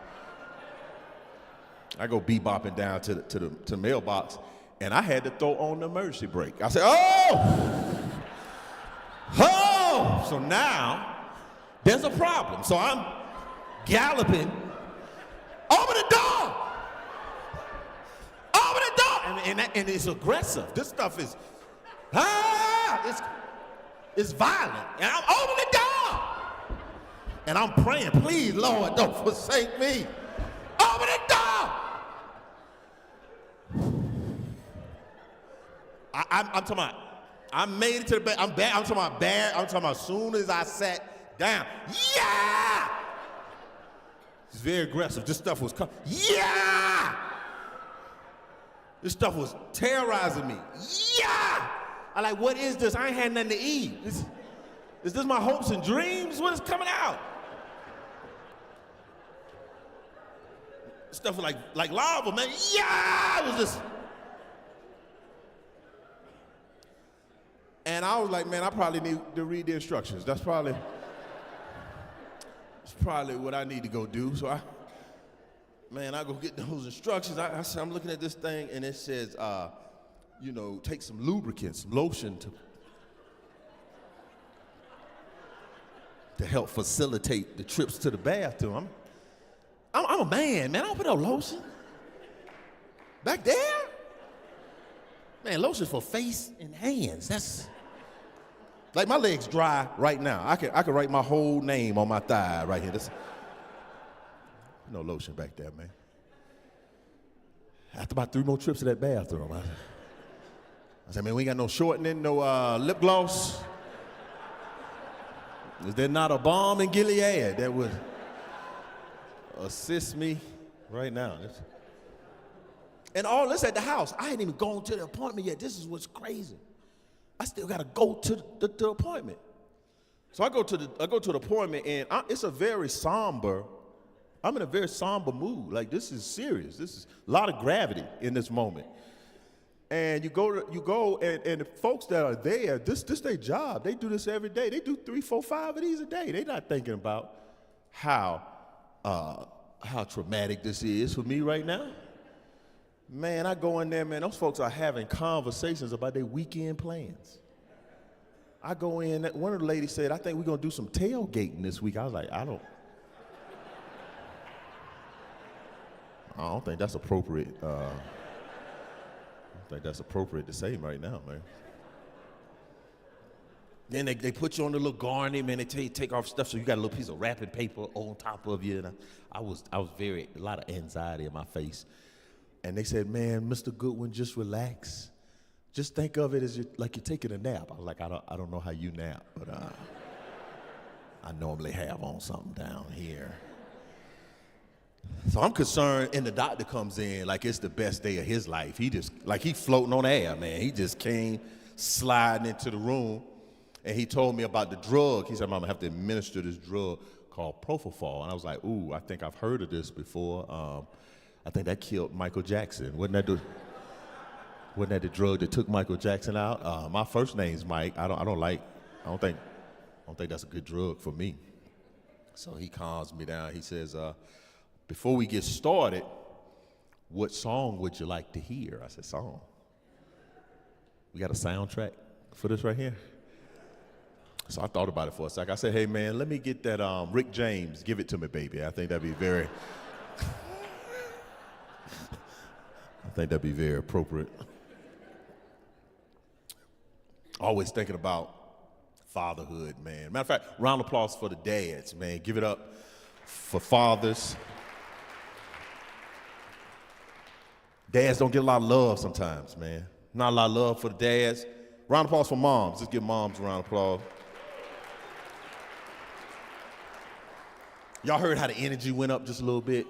I go bebopping down to the mailbox, and I had to throw on the emergency brake. I said, oh! So now there's a problem. So I'm galloping. Open the door! Open the door! And it's aggressive. This stuff is, it's violent. And I'm opening the door! And I'm praying, please, Lord, don't forsake me. Open the door. I'm talking about, I made it to the bed. I'm bad. I'm talking about bad. I'm talking about as soon as I sat down. Yeah! It's very aggressive. This stuff was coming. Yeah! This stuff was terrorizing me. Yeah! I'm like, what is this? I ain't had nothing to eat. Is this my hopes and dreams? What is coming out? Stuff was like lava, man. Yeah! It was just. And I was like, man, I probably need to read the instructions. That's probably what I need to go do. So I go get those instructions. I'm looking at this thing, and it says, take some lubricant, some lotion to help facilitate the trips to the bathroom. I'm a man. I don't put no lotion. Back there? Man, lotion's for face and hands. That's like my legs dry right now. I can write my whole name on my thigh right here. No lotion back there, man. After about 3 more trips to that bathroom, I said, man, we ain't got no shortening, no lip gloss. Is there not a balm in Gilead that would assist me right now? And all this at the house. I ain't even gone to the appointment yet. This is what's crazy. I still gotta go to the appointment. So I go to the appointment, and it's a very somber. I'm in a very somber mood. Like, this is serious. This is a lot of gravity in this moment. And you go, and the folks that are there, this their job. They do this every day. They do 3, 4, 5 of these a day. They're not thinking about how traumatic this is for me right now. Man, I go in there, man, those folks are having conversations about their weekend plans. I go in, one of the ladies said, I think we're gonna do some tailgating this week. I was like, I don't think that's appropriate. I don't think that's appropriate to say right now, man. Then they put you on the little garnet, man. They tell you take off stuff, so you got a little piece of wrapping paper on top of you. And I was a lot of anxiety in my face. And they said, man, Mr. Goodwin, just relax. Just think of it as like you're taking a nap. I was like, I don't know how you nap, but I normally have on something down here. So I'm concerned, and the doctor comes in like it's the best day of his life. He just, like he floating on air, man. He just came sliding into the room, and he told me about the drug. He said, I'm gonna have to administer this drug called propofol. And I was like, ooh, I think I've heard of this before. I think that killed Michael Jackson. Wasn't that the drug that took Michael Jackson out? My first name's Mike. I don't think that's a good drug for me. So he calms me down. He says, before we get started, what song would you like to hear? I said, song. We got a soundtrack for this right here? So I thought about it for a second. I said, hey man, let me get that Rick James, Give It To Me Baby. I think that'd be very appropriate. Always thinking about fatherhood, man. Matter of fact, round of applause for the dads, man. Give it up for fathers. Dads don't get a lot of love sometimes, man. Not a lot of love for the dads. Round of applause for moms. Let's give moms a round of applause. Y'all heard how the energy went up just a little bit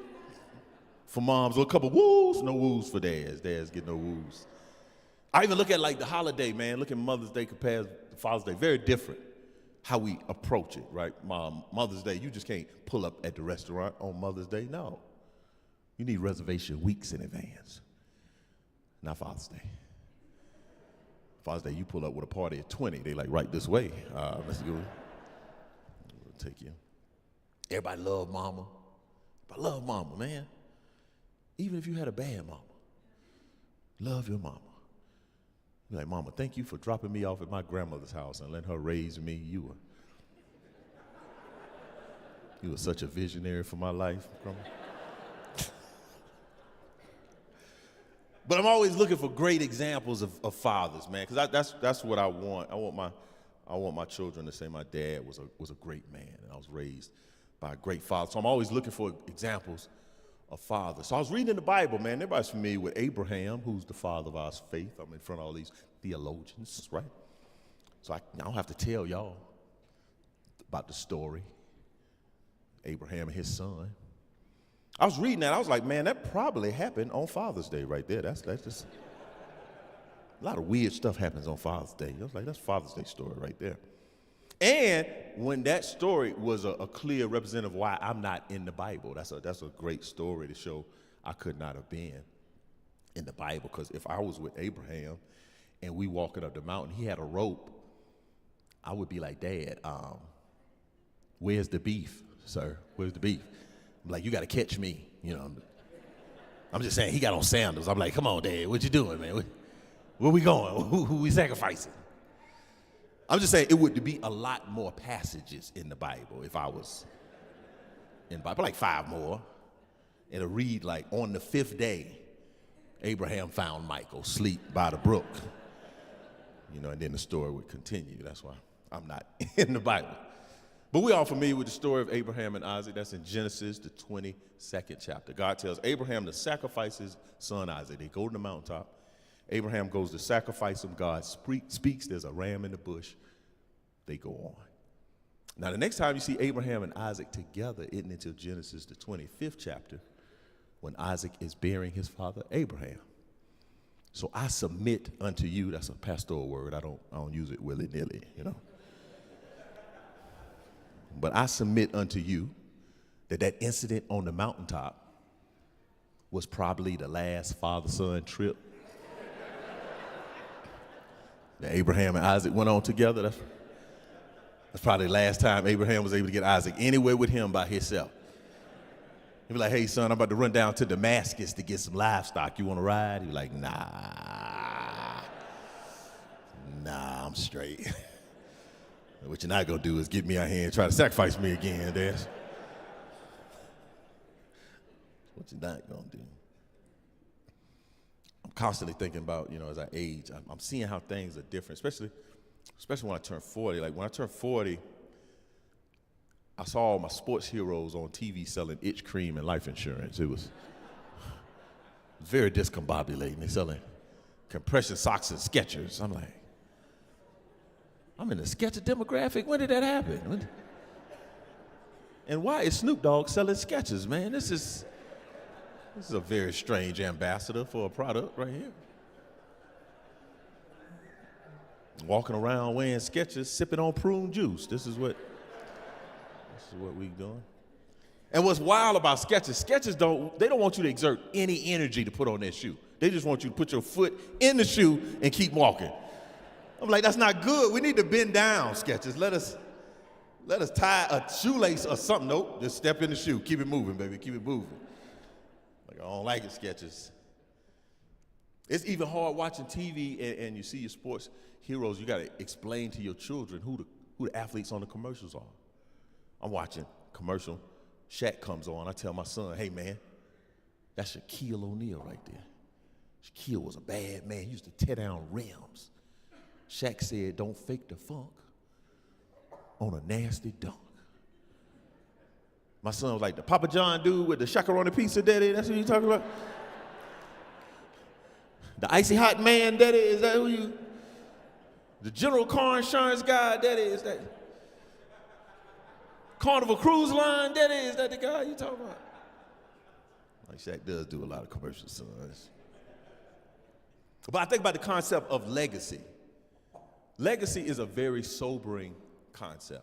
for moms? A couple woos, no woos for dads. Dads get no woos. I even look at like the holiday, man. Look at Mother's Day compared to Father's Day. Very different how we approach it, right? Mother's Day, you just can't pull up at the restaurant on Mother's Day. No. You need reservation weeks in advance. Not Father's Day. Father's Day, you pull up with a party at 20. They like, right this way. Let's go. We'll take you. Everybody love mama. I love mama, man. Even if you had a bad mama, love your mama. Be like, mama, thank you for dropping me off at my grandmother's house and letting her raise me. You were such a visionary for my life, grandma. But I'm always looking for great examples of fathers, man, because that's what I want. I want my children to say my dad was a great man, and I was raised by a great father. So I'm always looking for examples of fathers. So I was reading in the Bible, man. Everybody's familiar with Abraham, who's the father of our faith. I'm in front of all these theologians, right? So I don't have to tell y'all about the story, Abraham and his son. I was reading that. I was like, man, that probably happened on Father's Day right there. That's just a lot of weird stuff happens on Father's Day. I was like, that's Father's Day story right there. And when that story was a clear representative of why I'm not in the Bible. That's a great story to show I could not have been in the Bible, because if I was with Abraham and we walking up the mountain, he had a rope, I would be like, Dad, where's the beef, sir? Where's the beef? I'm like, you got to catch me, you know. I'm just saying, he got on sandals. I'm like, come on, Dad, what you doing, man? Where we going? Who we sacrificing? I'm just saying, it would be a lot more passages in the Bible if I was in the Bible, like 5 more. It'll read like, on the 5th day, Abraham found Michael asleep by the brook. You know, and then the story would continue. That's why I'm not in the Bible. But we're all familiar with the story of Abraham and Isaac. That's in Genesis, the 22nd chapter. God tells Abraham to sacrifice his son Isaac. They go to the mountaintop. Abraham goes to sacrifice him. God speaks. There's a ram in the bush. They go on. Now, the next time you see Abraham and Isaac together isn't until Genesis, the 25th chapter, when Isaac is burying his father Abraham. So I submit unto you. That's a pastoral word. I don't use it willy-nilly, you know. But I submit unto you that incident on the mountaintop was probably the last father-son trip that Abraham and Isaac went on together. That's probably the last time Abraham was able to get Isaac anywhere with him by himself. He'd be like, hey, son, I'm about to run down to Damascus to get some livestock. You want to ride? He'd be like, nah, I'm straight. What you're not going to do is get me out here and try to sacrifice me again. That's what you're not going to do. I'm constantly thinking about, you know, as I age, I'm seeing how things are different, especially when I turn 40. Like when I turned 40, I saw all my sports heroes on TV selling itch cream and life insurance. It was very discombobulating. They're selling compression socks and Skechers. I'm like, I'm in the Skechers demographic. When did that happen? And why is Snoop Dogg selling Skechers, man? This is a very strange ambassador for a product right here. Walking around wearing Skechers, sipping on prune juice. This is what we doing. And what's wild about Skechers don't want you to exert any energy to put on that shoe. They just want you to put your foot in the shoe and keep walking. I'm like, that's not good. We need to bend down, Skechers. Let us tie a shoelace or something. Nope, just step in the shoe. Keep it moving, baby. Keep it moving. Like, I don't like it, Skechers. It's even hard watching TV and you see your sports heroes. You got to explain to your children who the athletes on the commercials are. I'm watching commercial. Shaq comes on. I tell my son, hey, man, that's Shaquille O'Neal right there. Shaquille was a bad man. He used to tear down rims. Shaq said, don't fake the funk on a nasty dunk. My son was like, the Papa John dude with the shakaroni pizza, daddy, that's what you talking about? The icy hot man, daddy, is that who you? The General Car Insurance guy, daddy, is that? Carnival Cruise Line, daddy, is that the guy you talking about? Like Shaq does do a lot of commercials, sons. But I think about the concept of legacy. Legacy is a very sobering concept.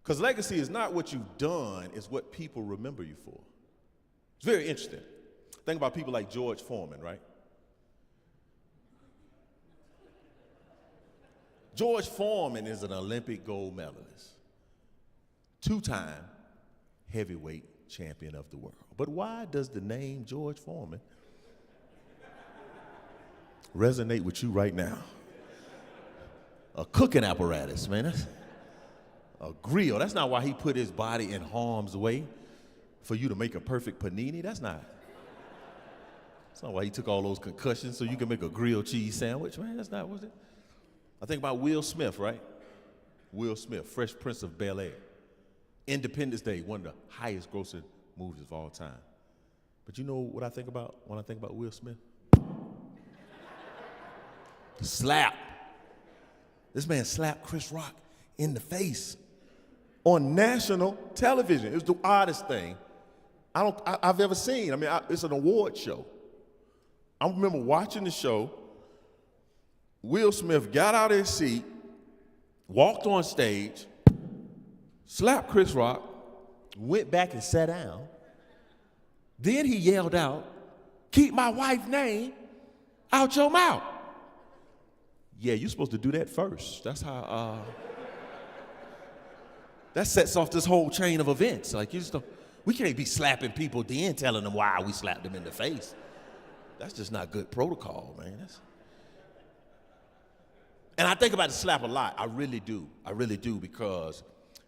Because legacy is not what you've done, it's what people remember you for. It's very interesting. Think about people like George Foreman, right? George Foreman is an Olympic gold medalist, 2-time heavyweight champion of the world. But why does the name George Foreman resonate with you right now? A cooking apparatus, man. That's a grill. That's not why he put his body in harm's way for you to make a perfect panini. That's not why he took all those concussions so you can make a grilled cheese sandwich, man. That's not what it. I think about Will Smith, right? Will Smith, Fresh Prince of Bel-Air. Independence Day, one of the highest grossing movies of all time. But you know what I think about when I think about Will Smith? The slap. This man slapped Chris Rock in the face on national television. It was the oddest thing I've ever seen. I mean, it's an award show. I remember watching the show. Will Smith got out of his seat, walked on stage, slapped Chris Rock, went back and sat down. Then he yelled out, "Keep my wife's name out your mouth." Yeah, you're supposed to do that first. That's how, that sets off this whole chain of events. Like, you just don't, we can't be slapping people then telling them why we slapped them in the face. That's just not good protocol, man. And I think about the slap a lot. I really do. I really do, because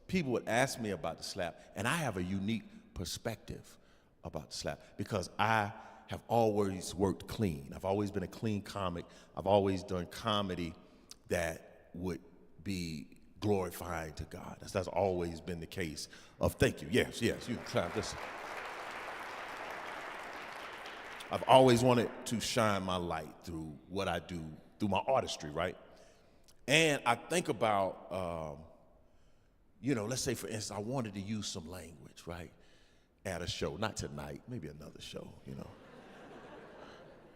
people would ask me about the slap, and I have a unique perspective about the slap because I have always worked clean. I've always been a clean comic. I've always done comedy that would be glorifying to God. That's always been the case of, thank you. Yes, you can clap this. I've always wanted to shine my light through what I do, through my artistry, right? And I think about, let's say, for instance, I wanted to use some language, right, at a show. Not tonight, maybe another show,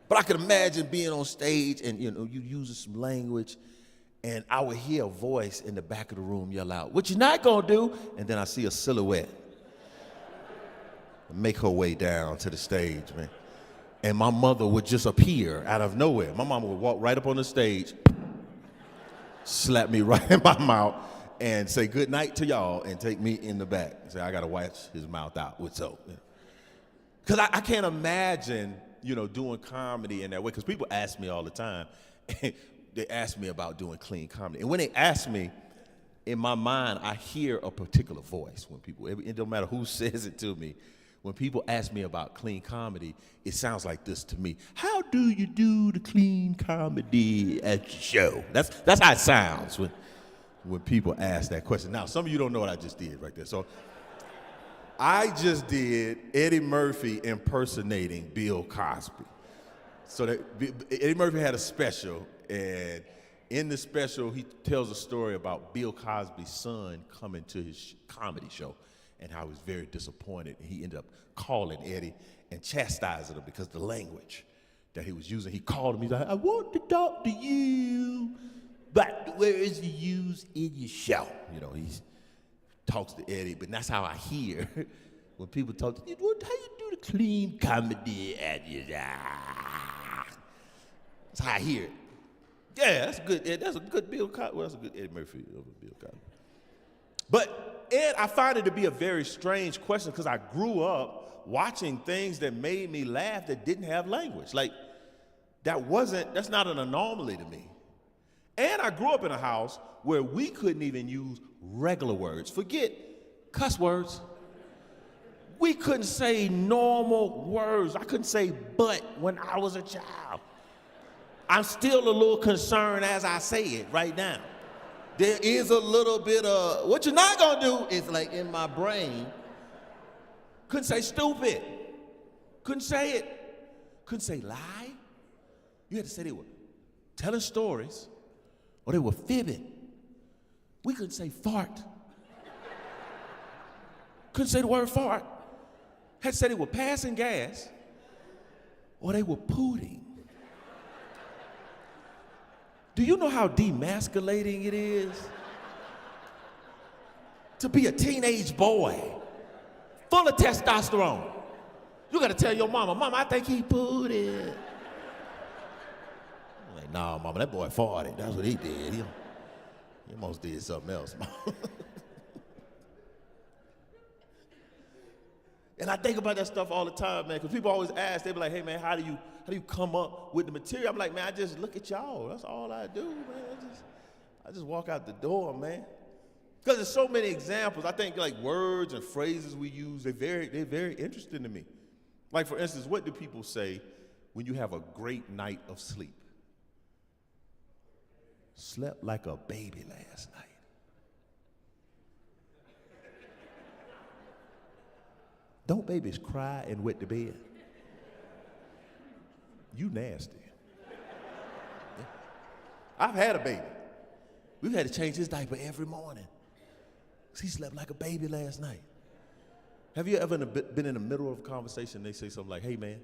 But I could imagine being on stage and, you using some language, and I would hear a voice in the back of the room yell out, "What you not gonna do?" And then I see a silhouette make her way down to the stage, man. And my mother would just appear out of nowhere. My mama would walk right up on the stage, slap me right in my mouth, and say good night to y'all, and take me in the back and say, "I gotta watch his mouth out." What's up? Because I can't imagine, doing comedy in that way. Because people ask me all the time, they ask me about doing clean comedy. And when they ask me, in my mind, I hear a particular voice when people, it don't matter who says it to me, when people ask me about clean comedy, it sounds like this to me: "How do you do the clean comedy at your show?" That's how it sounds when people ask that question. Now, some of you don't know what I just did right there. So I just did Eddie Murphy impersonating Bill Cosby. So Eddie Murphy had a special, and in the special, he tells a story about Bill Cosby's son coming to his comedy show and how he was very disappointed. And he ended up calling Eddie and chastising him because the language that he was using. He called him, he's like, "I want to talk to you, but where is the use in your show?" He talks to Eddie, but that's how I hear when people talk to you. "How you do the clean comedy at your show?" That's how I hear it. Yeah, that's good. That's a good Bill Cosby. Well, that's a good Eddie Murphy over Bill Cosby. But Ed, I find it to be a very strange question because I grew up watching things that made me laugh that didn't have language. Like, that's not an anomaly to me. And I grew up in a house where we couldn't even use regular words. Forget cuss words. We couldn't say normal words. I couldn't say "but" when I was a child. I'm still a little concerned as I say it right now. There is a little bit of, what you're not gonna do is like in my brain. Couldn't say stupid. Couldn't say it. Couldn't say lie. You had to say they were telling stories or they were fibbing. We couldn't say fart. Couldn't say the word fart. Had to say they were passing gas or they were pooting. Do you know how demasculating it is to be a teenage boy full of testosterone? You gotta tell your mama, "Mama, I think he pooted." I'm like, "Nah, mama, that boy farted. That's what he did. He almost did something else." And I think about that stuff all the time, man, because people always ask, they be like, "Hey, man, how do you come up with the material?" I'm like, "Man, I just look at y'all. That's all I do, man. I just walk out the door, man." Because there's so many examples. I think like words and phrases we use, they're very interesting to me. Like, for instance, what do people say when you have a great night of sleep? "Slept like a baby last night." Don't babies cry and wet the bed? You nasty. Yeah. I've had a baby. We've had to change his diaper every morning. He slept like a baby last night. Have you ever been in the middle of a conversation and they say something like, hey man,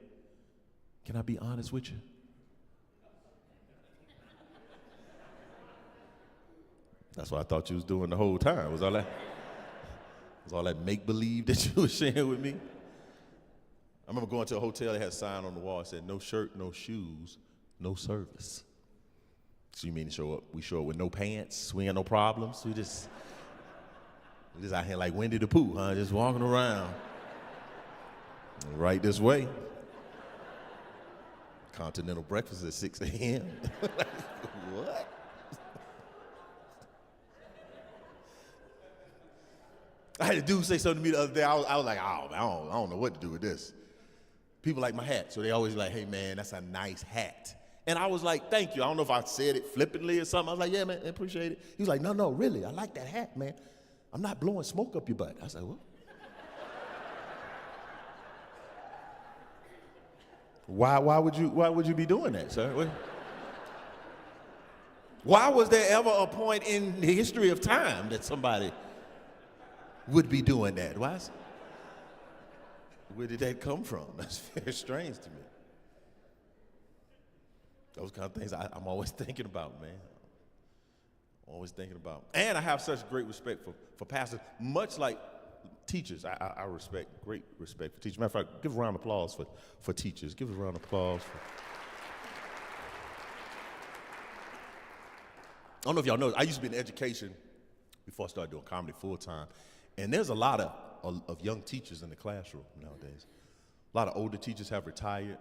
can I be honest with you? That's what I thought you was doing the whole time. Was all that make-believe that you were sharing with me? I remember going to a hotel that had a sign on the wall that said, no shirt, no shoes, no service. So you mean we show up with no pants, we ain't got no problems, we just out here like Winnie the Pooh, huh? Just walking around. Right this way. Continental breakfast at 6 a.m. What? I had a dude say something to me the other day. I was like, oh, man, I don't know what to do with this. People like my hat, so they always like, hey, man, that's a nice hat. And I was like, thank you. I don't know if I said it flippantly or something. I was like, yeah, man, I appreciate it. He was like, no, really, I like that hat, man. I'm not blowing smoke up your butt. I was like, what? Why would you be doing that, sir? Why was there ever a point in the history of time that somebody would be doing that? Where did that come from? That's very strange to me. Those kind of things I'm always thinking about, man. Always thinking about. And I have such great respect for pastors, much like teachers. I great respect for teachers. Matter of fact, give a round of applause for teachers. Give a round of applause for. I don't know if y'all know, I used to be in education before I started doing comedy full time. And there's a lot of young teachers in the classroom nowadays. A lot of older teachers have retired.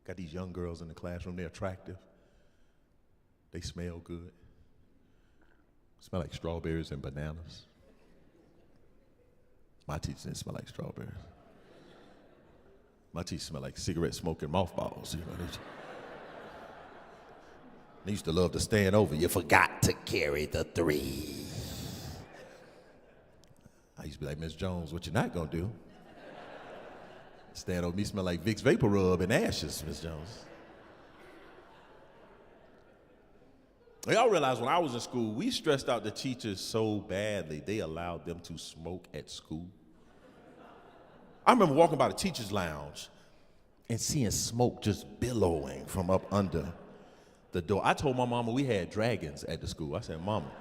Got these young girls in the classroom. They're attractive. They smell good. Smell like strawberries and bananas. My teachers didn't smell like strawberries. My teachers smell like cigarette smoking mothballs. You know, they used to love to stand over. You forgot to carry the 3. I used to be like, Miss Jones, what you not gonna do? Stand over me, smell like Vicks Vapor Rub and ashes, Miss Jones. Y'all realize when I was in school, we stressed out the teachers so badly, they allowed them to smoke at school. I remember walking by the teacher's lounge and seeing smoke just billowing from up under the door. I told my mama we had dragons at the school. I said, Mama,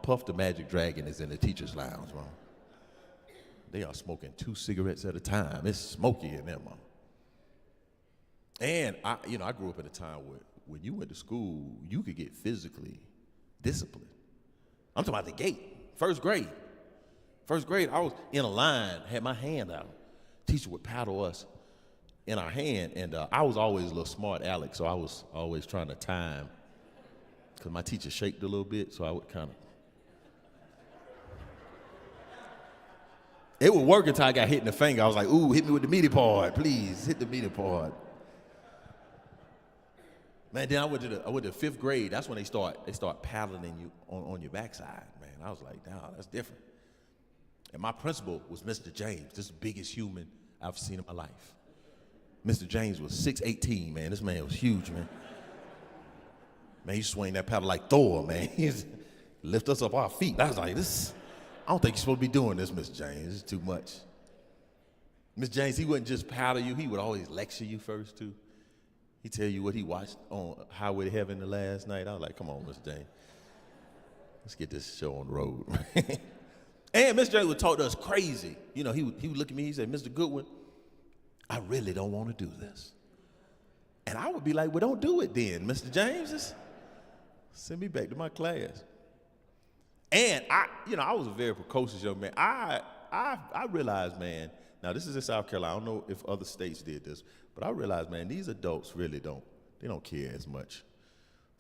Puff the Magic Dragon is in the teacher's lounge, Mama. They are smoking 2 cigarettes at a time. It's smoky in there, Mama. And I grew up at a time where when you went to school, you could get physically disciplined. I'm talking about the gate, first grade. First grade, I was in a line, had my hand out. Teacher would paddle us in our hand, and I was always a little smart Alex, so I was always trying to time, because my teacher shaked a little bit, so I would kind of. It would work until I got hit in the finger. I was like, ooh, hit me with the meaty part, please, hit the meaty part. Man, then I went to 5th grade. That's when they start paddling you on your backside, man. I was like, nah, that's different. And my principal was Mr. James. This is the biggest human I've seen in my life. Mr. James was 6'18", man. This man was huge, man. Man, he swing that paddle like Thor, man. He lift us up our feet. I was like, I don't think you're supposed to be doing this, Mr. James. This is too much. Mr. James, he wouldn't just paddle you. He would always lecture you first, too. He'd tell you what he watched on Highway to Heaven the last night. I was like, come on, Mr. James. Let's get this show on the road. And Mr. James would talk to us crazy. You know, he would look at me, he said, Mr. Goodwin, I really don't want to do this. And I would be like, well, don't do it then, Mr. James. Just send me back to my class. And I was a very precocious young man. I realized, man, now this is in South Carolina. I don't know if other states did this, but I realized, man, these adults really don't care as much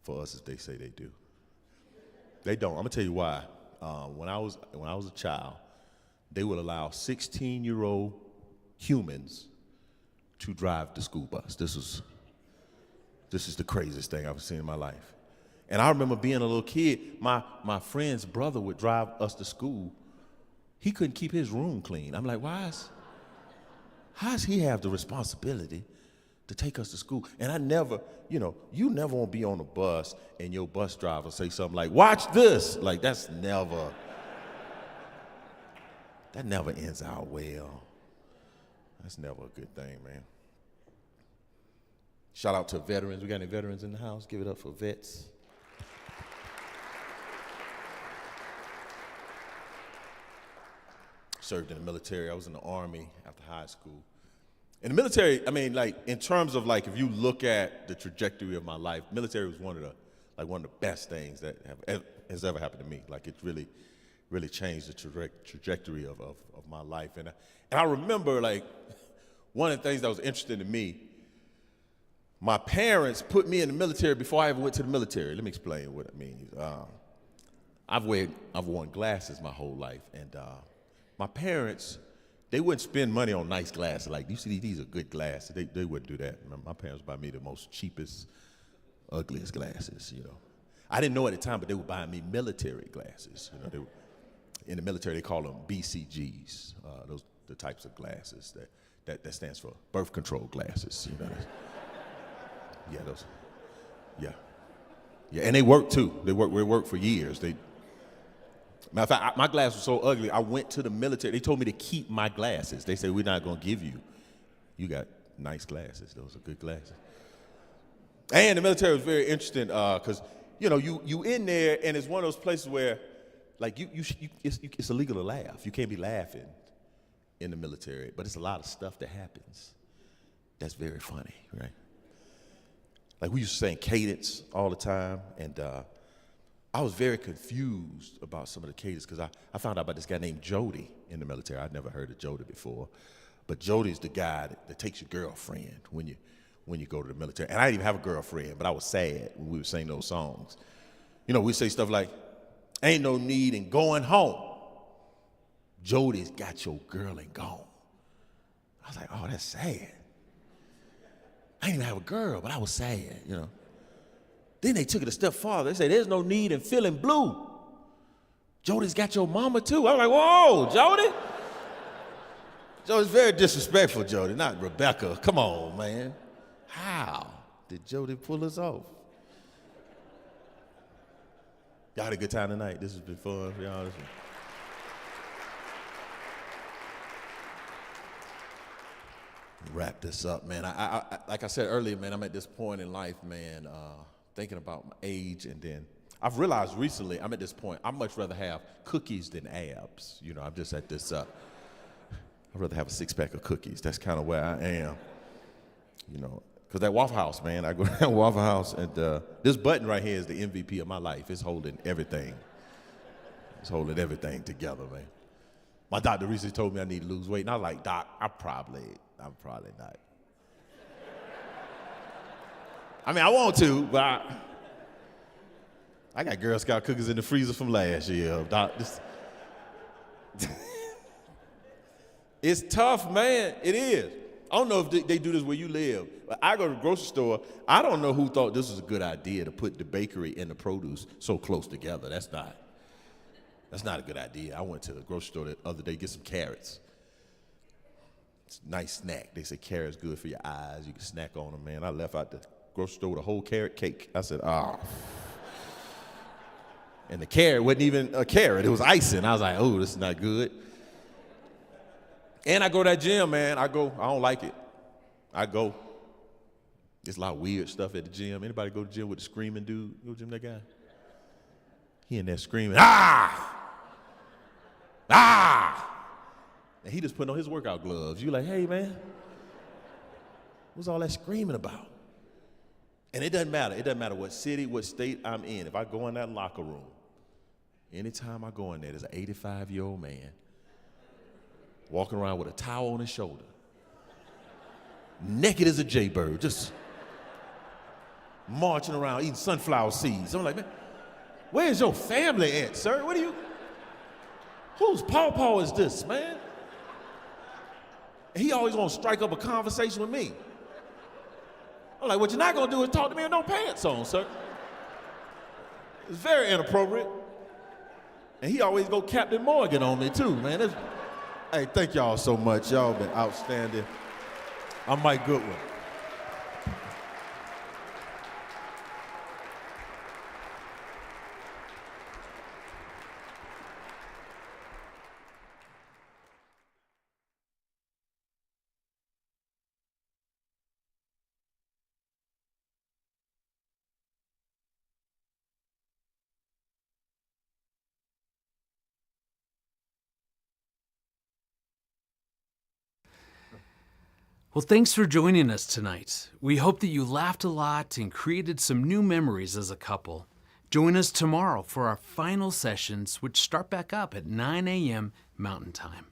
for us as they say they do. They don't. I'm gonna tell you why. When I was a child, they would allow 16-year-old humans to drive the school bus. This is the craziest thing I've seen in my life. And I remember being a little kid, my friend's brother would drive us to school he couldn't keep his room clean. I'm like, how's he have the responsibility to take us to school? And I never, you never want to be on a bus and your bus driver say something like, watch this. Like, that never ends out well. That's never a good thing, man. Shout out to veterans. We got any veterans in the house? Give it up for vets. Served in the military. I was in the Army after high school. In the military, I mean, like, in terms of, like, if you look at the trajectory of my life, military was one of the best things that has ever happened to me. Like, it really, really changed the trajectory of my life. And I remember, like, one of the things that was interesting to me, my parents put me in the military before I ever went to the military. Let me explain what it means. I've worn glasses my whole life, and my parents, they wouldn't spend money on nice glasses. Like, you see, these are good glasses. They wouldn't do that. My parents buy me the most cheapest, ugliest glasses, I didn't know at the time, but they were buying me military glasses. In the military, they call them BCGs. Those the types of glasses that stands for birth control glasses. Yeah, those. Yeah, and they work too. They work for years. Matter of fact, my glasses were so ugly, I went to the military. They told me to keep my glasses. They said, we're not going to give you. You got nice glasses. Those are good glasses. And the military was very interesting because, you in there, and it's one of those places where, like, it's illegal to laugh. You can't be laughing in the military, but it's a lot of stuff that happens that's very funny, right? Like, we used to sing cadence all the time, and I was very confused about some of the cadence because I found out about this guy named Jody in the military. I'd never heard of Jody before, but Jody's the guy that takes your girlfriend when you go to the military. And I didn't even have a girlfriend, but I was sad when we would sing those songs. We say stuff like, ain't no need in going home. Jody's got your girl and gone. I was like, oh, that's sad. I didn't even have a girl, but I was sad, Then they took it a step farther. They said, there's no need in feeling blue. Jody's got your mama too. I was like, whoa, Jody? Jody's very disrespectful, Jody, not Rebecca. Come on, man. How did Jody pull us off? Y'all had a good time tonight. This has been fun for y'all. Wrap this up, man. I like I said earlier, man, I'm at this point in life, man, thinking about my age, and then I've realized recently I'm at this point, I'd much rather have cookies than abs. I'm just at this, I'd rather have a six-pack of cookies. That's kind of where I am, because that Waffle House, man, I go to that Waffle House, and this button right here is the MVP of my life. It's holding everything. It's holding everything together, man. My doctor recently told me I need to lose weight, and I was like, Doc, I'm probably not. I mean, I want to, but I got Girl Scout cookies in the freezer from last year, Doc. It's tough, man. It is. I don't know if they do this where you live, but I go to the grocery store. I don't know who thought this was a good idea to put the bakery and the produce so close together. That's not a good idea. I went to the grocery store the other day to get some carrots. It's a nice snack. They say carrots good for your eyes. You can snack on them, man. I left out the grocery store with a whole carrot cake. I said, And the carrot wasn't even a carrot. It was icing. I was like, oh, this is not good. And I go to that gym, man. I don't like it. I go. There's a lot of weird stuff at the gym. Anybody go to the gym with the screaming dude? Go to the gym, that guy? He in there screaming, ah! And he just putting on his workout gloves. You like, hey, man, what's all that screaming about? And it doesn't matter. It doesn't matter what city, what state I'm in. If I go in that locker room, anytime I go in there, there's an 85-year-old man walking around with a towel on his shoulder, naked as a jaybird, just marching around eating sunflower seeds. I'm like, man, where's your family at, sir? Whose pawpaw is this, man? And he always wants to strike up a conversation with me. I'm like, what you're not gonna do is talk to me with no pants on, sir. It's very inappropriate. And he always go Captain Morgan on me too, man. Hey, thank y'all so much. Y'all been outstanding. I'm Mike Goodwin. Well, thanks for joining us tonight. We hope that you laughed a lot and created some new memories as a couple. Join us tomorrow for our final sessions, which start back up at 9 a.m. Mountain Time.